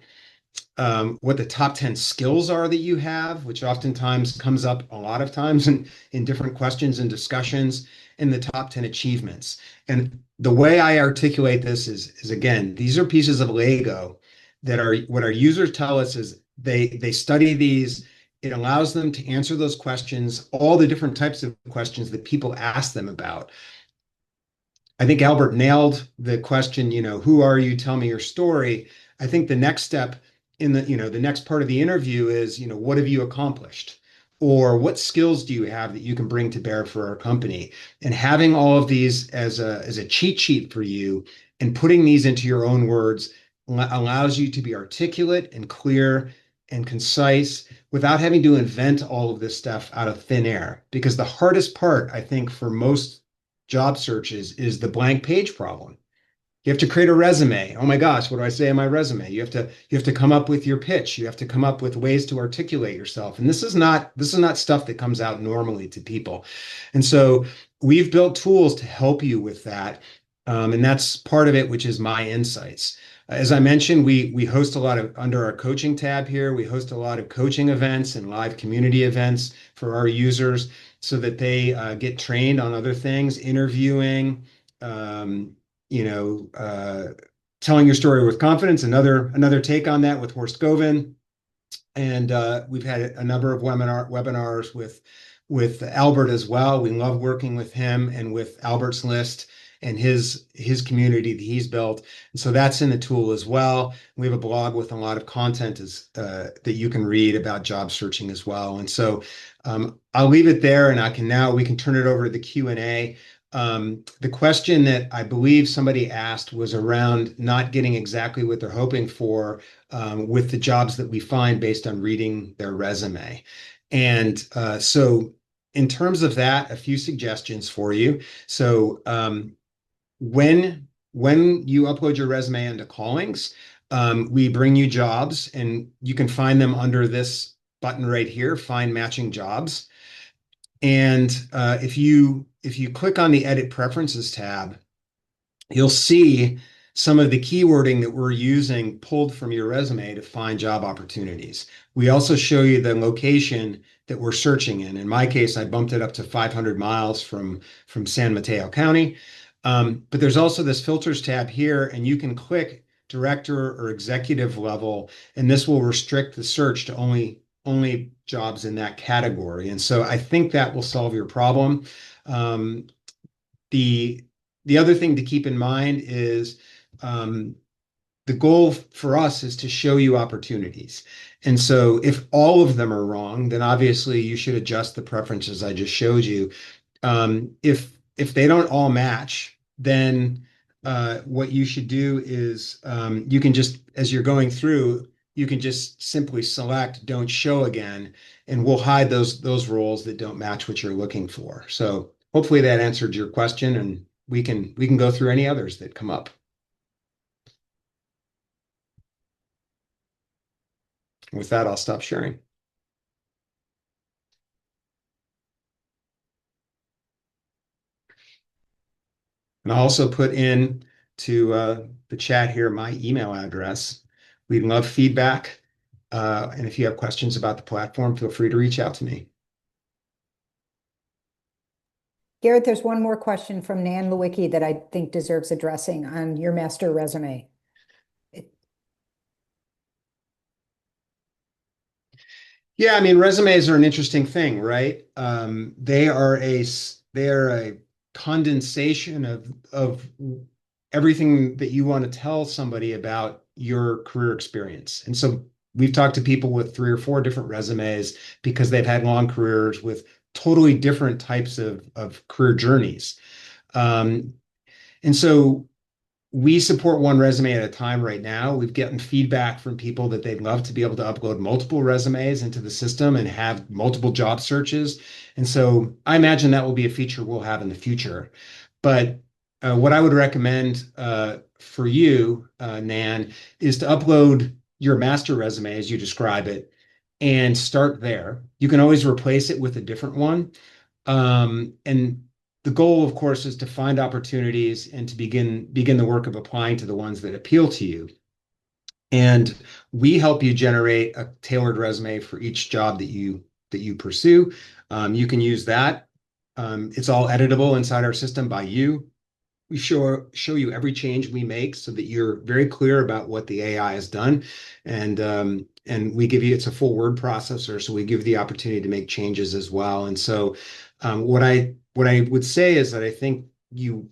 What the top 10 skills are that you have, which oftentimes comes up a lot of times in different questions and discussions, and the top 10 achievements. And the way I articulate this is again, these are pieces of Lego that are what our users tell us is they study these. It allows them to answer those questions, all the different types of questions that people ask them about. I think Albert nailed the question, who are you? Tell me your story. I think the next step in the next part of the interview is, what have you accomplished? Or what skills do you have that you can bring to bear for our company? And having all of these as a cheat sheet for you and putting these into your own words allows you to be articulate and clear and concise without having to invent all of this stuff out of thin air. Because the hardest part, I think, for most job searches is the blank page problem. You have to create a resume. Oh my gosh, what do I say in my resume? You have to come up with your pitch. You have to come up with ways to articulate yourself. And this is not stuff that comes out normally to people. And so we've built tools to help you with that. And that's part of it, which is My Insights. As I mentioned, we host a lot of under our coaching tab here. We host a lot of coaching events and live community events for our users so that they get trained on other things, interviewing, um, you know, uh, telling your story with confidence. Another take on that with Horst Goven, and we've had a number of webinars with Albert as well. We love working with him and with Albert's List and his community that he's built. And so that's in the tool as well. We have a blog with a lot of content that you can read about job searching as well. And so I'll leave it there, and we can turn it over to the Q&A. The question that I believe somebody asked was around not getting exactly what they're hoping for with the jobs that we find based on reading their resume. And so in terms of that, a few suggestions for you. So when you upload your resume into Callings, we bring you jobs, and you can find them under this button right here, Find Matching Jobs. And if you click on the Edit Preferences tab, you'll see some of the keywording that we're using pulled from your resume to find job opportunities. We also show you the location that we're searching in. In my case, I bumped it up to 500 miles from San Mateo County. But there's also this filters tab here, and you can click director or executive level, and this will restrict the search to only jobs in that category. And so I think that will solve your problem. Um, the other thing to keep in mind is the goal for us is to show you opportunities. And so if all of them are wrong, then obviously you should adjust the preferences I just showed you. If they don't all match, then what you should do is you can just, as you're going through, you can just simply select don't show again, and we'll hide those roles that don't match what you're looking for. So hopefully that answered your question, and we can go through any others that come up. With that, I'll stop sharing. And I'll also put in to the chat here my email address. We'd love feedback. And if you have questions about the platform, feel free to reach out to me. Garrett, there's one more question from Nan Lewicki that I think deserves addressing on your master resume. Yeah, I mean, resumes are an interesting thing, right? They are a condensation of everything that you want to tell somebody about your career experience. And so we've talked to people with 3 or 4 different resumes because they've had long careers with totally different types of career journeys. Um, and so we support one resume at a time right now. We've gotten feedback from people that they'd love to be able to upload multiple resumes into the system and have multiple job searches. And so I imagine that will be a feature we'll have in the future. But what I would recommend for you, Nan, is to upload your master resume as you describe it and start there. You can always replace it with a different one. And the goal, of course, is to find opportunities and to begin the work of applying to the ones that appeal to you. And we help you generate a tailored resume for each job that you pursue. You can use that. It's all editable inside our system by you. We show you every change we make so that you're very clear about what the AI has done, and we give you it's a full word processor, so we give you the opportunity to make changes as well. And so, what I would say is that I think you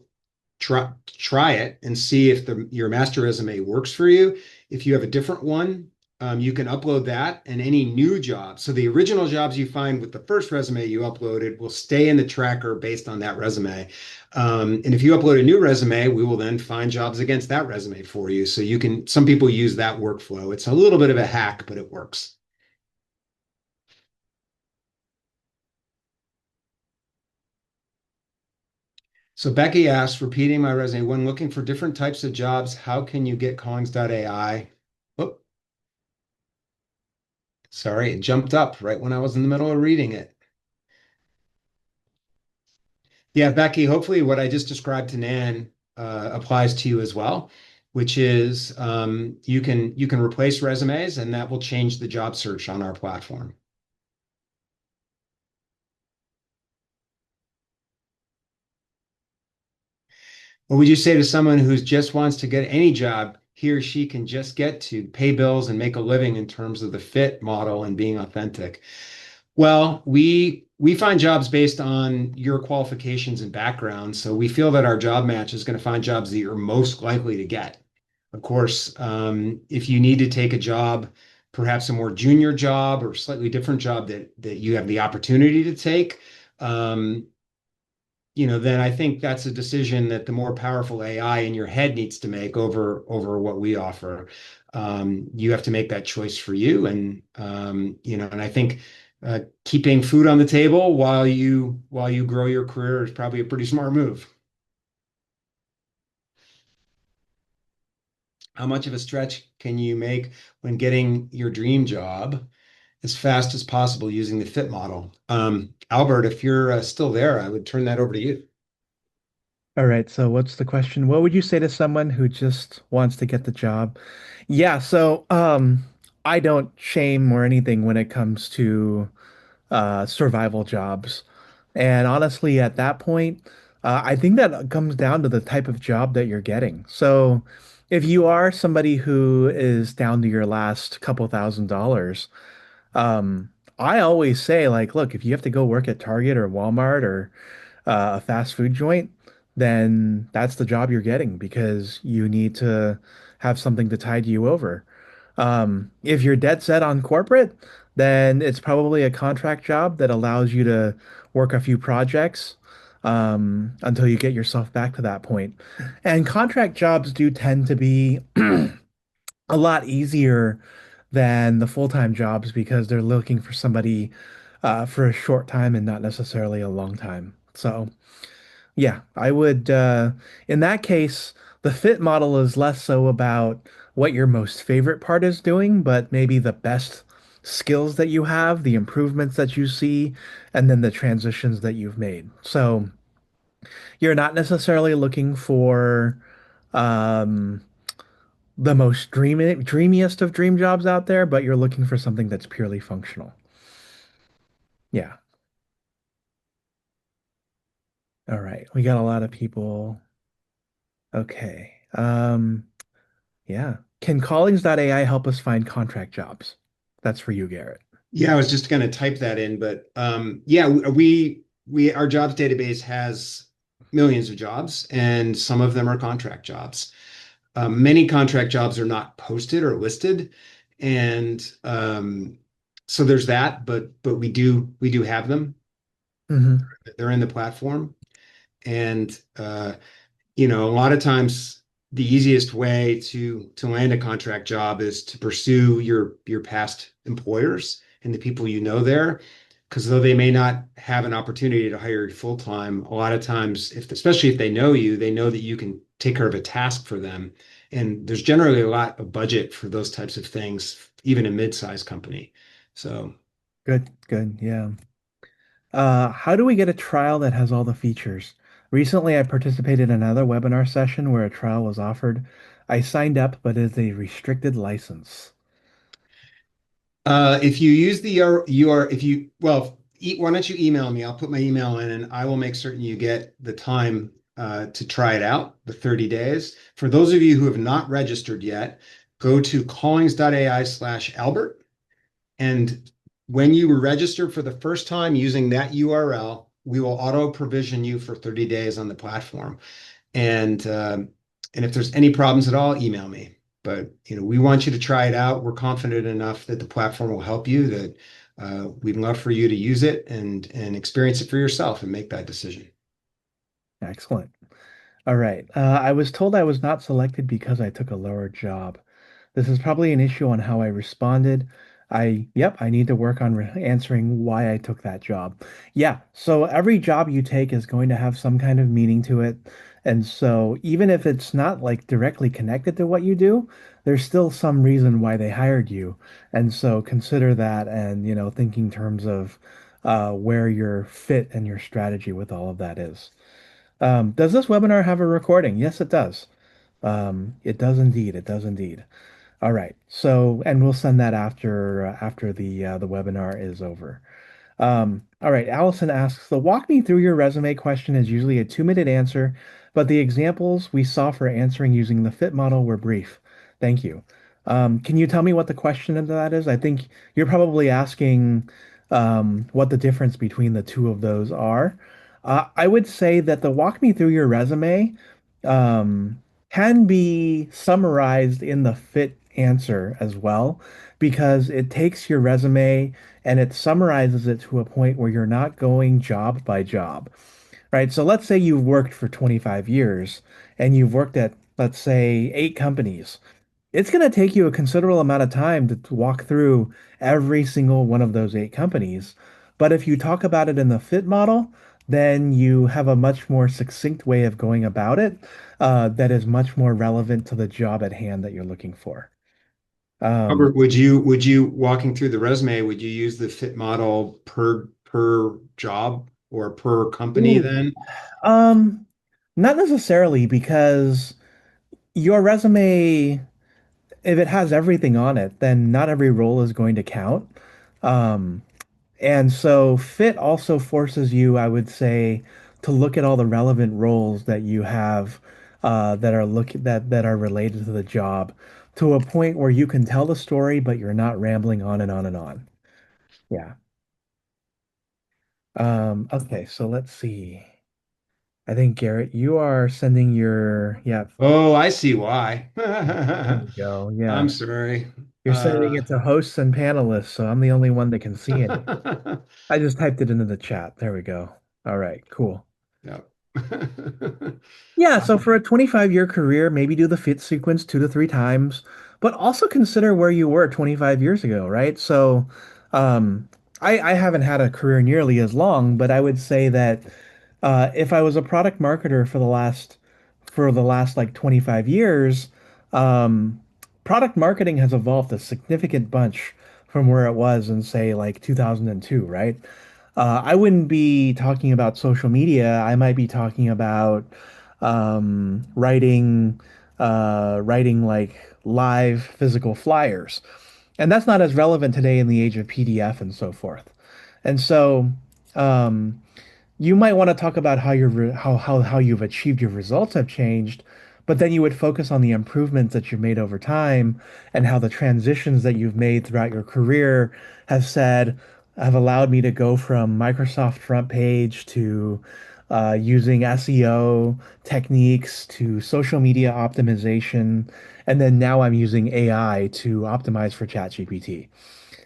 try it and see if your master resume works for you. If you have a different one, you can upload that and any new jobs. So the original jobs you find with the first resume you uploaded will stay in the tracker based on that resume. And if you upload a new resume, we will then find jobs against that resume for you. So some people use that workflow. It's a little bit of a hack, but it works. So Becky asks, repeating my resume, when looking for different types of jobs, how can you get Callings.ai? Oh, sorry, it jumped up right when I was in the middle of reading it. Yeah, Becky, hopefully what I just described to Nan applies to you as well, which is you can replace resumes and that will change the job search on our platform. What would you say to someone who just wants to get any job he or she can just get to pay bills and make a living in terms of the fit model and being authentic? Well, we find jobs based on your qualifications and background. So we feel that our job match is going to find jobs that you're most likely to get. Of course, if you need to take a job, perhaps a more junior job or slightly different job that you have the opportunity to take, um, then I think that's a decision that the more powerful AI in your head needs to make over what we offer. You have to make that choice for you, and I think keeping food on the table while you grow your career is probably a pretty smart move. How much of a stretch can you make when getting your dream job as fast as possible using the fit model? Albert, if you're still there, I would turn that over to you. All right, so what's the question? What would you say to someone who just wants to get the job? Yeah, so I don't shame or anything when it comes to survival jobs. And honestly, at that point, I think that comes down to the type of job that you're getting. So if you are somebody who is down to your last couple $1,000s, um, I always say, like, look, if you have to go work at Target or Walmart or a fast food joint, then that's the job you're getting because you need to have something to tide you over. If you're dead set on corporate, then it's probably a contract job that allows you to work a few projects until you get yourself back to that point. And contract jobs do tend to be a lot easier than the full-time jobs because they're looking for somebody for a short time and not necessarily a long time. So. Yeah, I would, in that case, the fit model is less so about what your most favorite part is doing, but maybe the best skills that you have, the improvements that you see, and then the transitions that you've made. So you're not necessarily looking for um, the most dreamiest of dream jobs out there, but you're looking for something that's purely functional. Yeah. All right. We got a lot of people. Okay. Yeah. Can Callings.ai help us find contract jobs? That's for you, Garrett. Yeah, I was just going to type that in, but yeah, we our jobs database has millions of jobs, and some of them are contract jobs. Many contract jobs are not posted or listed, and so there's that. But we do have them. Hmm. They're in the platform, and a lot of times the easiest way to land a contract job is to pursue your past employers and the people you know there, because though they may not have an opportunity to hire you full time, a lot of times, if especially if they know you, they know that you can take care of a task for them, and there's generally a lot of budget for those types of things, even a mid-sized company. So. Good, good. Yeah. How do we get a trial that has all the features? Recently, I participated in another webinar session where a trial was offered. I signed up, but it's a restricted license. If you use the UR, if you, well, why don't you email me? I'll put my email in and I will make certain you get the time to try it out, the 30 days. For those of you who have not registered yet, go to Callings.ai/Albert. And when you register for the first time using that URL, we will auto provision you for 30 days on the platform. And if there's any problems at all, email me. But we want you to try it out. We're confident enough that the platform will help you that we'd love for you to use it and experience it for yourself and make that decision. Excellent. All right. I was told I was not selected because I took a lower job. This is probably an issue on how I responded. Yep, I need to work on answering why I took that job. Yeah, so every job you take is going to have some kind of meaning to it. And so even if it's not like directly connected to what you do, there's still some reason why they hired you. And so consider that and, think in terms of where your fit and your strategy with all of that is. Does this webinar have a recording? Yes, it does. It does indeed. It does indeed. All right. So, and we'll send that after the webinar is over. All right. Allison asks, the walk me through your resume question is usually a 2-minute answer, but the examples we saw for answering using the fit model were brief. Thank you. Can you tell me what the question of that is? I think you're probably asking what the difference between the two of those are. I would say that the walk me through your resume um, can be summarized in the fit answer as well, because it takes your resume and it summarizes it to a point where you're not going job by job, right? So let's say you've worked for 25 years and you've worked at, let's say, 8 companies. It's going to take you a considerable amount of time to walk through every single one of those 8 companies. But if you talk about it in the fit model, then you have a much more succinct way of going about it, that is much more relevant to the job at hand that you're looking for. Um, Robert, would you walking through the resume, would you use the fit model per job or per company Ooh. then? um, Not necessarily, because your resume, if it has everything on it, then not every role is going to count. Um, And so fit also forces you, I would say, to look at all the relevant roles that you have that are related to the job, to a point where you can tell the story, but you're not rambling on and on and on. Yeah. Okay, so let's see. I think Garrett, you are sending your, yeah, Oh, I see why. there you go. Yeah. I'm sorry. You're sending it to hosts and panelists, so I'm the only one that can see it. I just typed it into the chat. There we go. All right, cool. Yeah. Yeah, so for a 25-year career, maybe do the fit sequence 2 to 3 times, but also consider where you were 25 years ago, right? So, I haven't had a career nearly as long, but I would say that if I was a product marketer for the last like 25 years, um, product marketing has evolved a significant bunch from where it was in, say, like 2002, right? I wouldn't be talking about social media. I might be talking about writing like live physical flyers. And that's not as relevant today in the age of PDF and so forth. And so um, you might want to talk about how how you've achieved your results have changed, but then you would focus on the improvements that you've made over time and how the transitions that you've made throughout your career have allowed me to go from Microsoft front page to using SEO techniques to social media optimization, and then now I'm using AI to optimize for ChatGPT.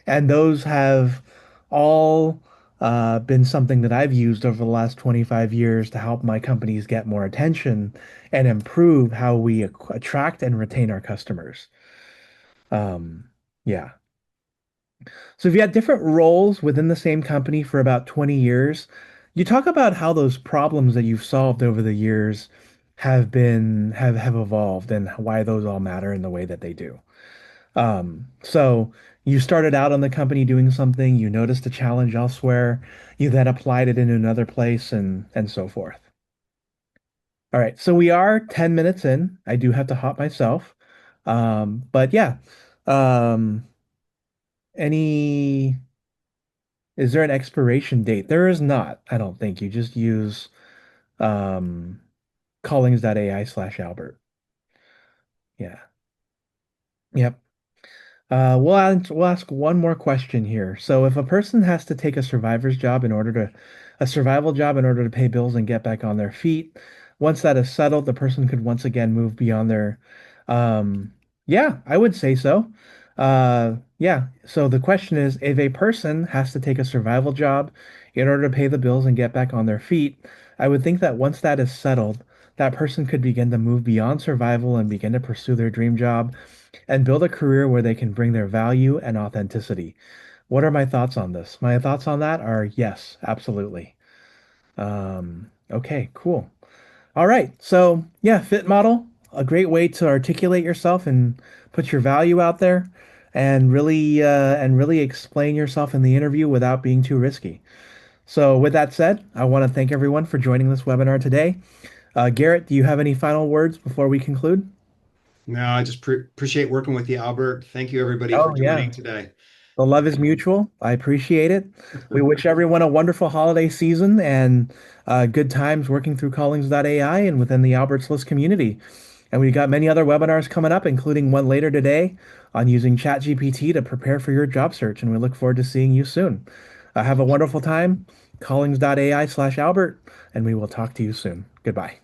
And those have all been something that I've used over the last 25 years to help my companies get more attention and improve how we attract and retain our customers. Yeah. So if you had different roles within the same company for about 20 years, you talk about how those problems that you've solved over the years have evolved and why those all matter in the way that they do. So you started out on the company doing something, you noticed a challenge elsewhere, you then applied it in another place and so forth. All right, so we are 10 minutes in. I do have to hop myself. But yeah. Um, any Is there an expiration date? There is not, I don't think. You just use um Callings.ai/Albert. Yeah. Yep. We'll ask one more question here. So if a person has to take a survival job in order to pay bills and get back on their feet, once that is settled, the person could once again move beyond their, um, yeah, I would say so. Yeah. So the question is, if a person has to take a survival job in order to pay the bills and get back on their feet, I would think that once that is settled, that person could begin to move beyond survival and begin to pursue their dream job and build a career where they can bring their value and authenticity. What are my thoughts on this? My thoughts on that are yes, absolutely. Okay, cool. All right. So, yeah, fit model, a great way to articulate yourself and put your value out there and really explain yourself in the interview without being too risky. So, with that said, I want to thank everyone for joining this webinar today. Garrett, do you have any final words before we conclude? No, I just appreciate working with you, Albert. Thank you, everybody, for Oh, yeah. joining today. The love is mutual. I appreciate it. We wish everyone a wonderful holiday season and good times working through Callings.ai and within the Alberts List community. And we've got many other webinars coming up, including one later today on using ChatGPT to prepare for your job search. And we look forward to seeing you soon. Have a wonderful time. Callings.ai/Albert, and we will talk to you soon. Goodbye.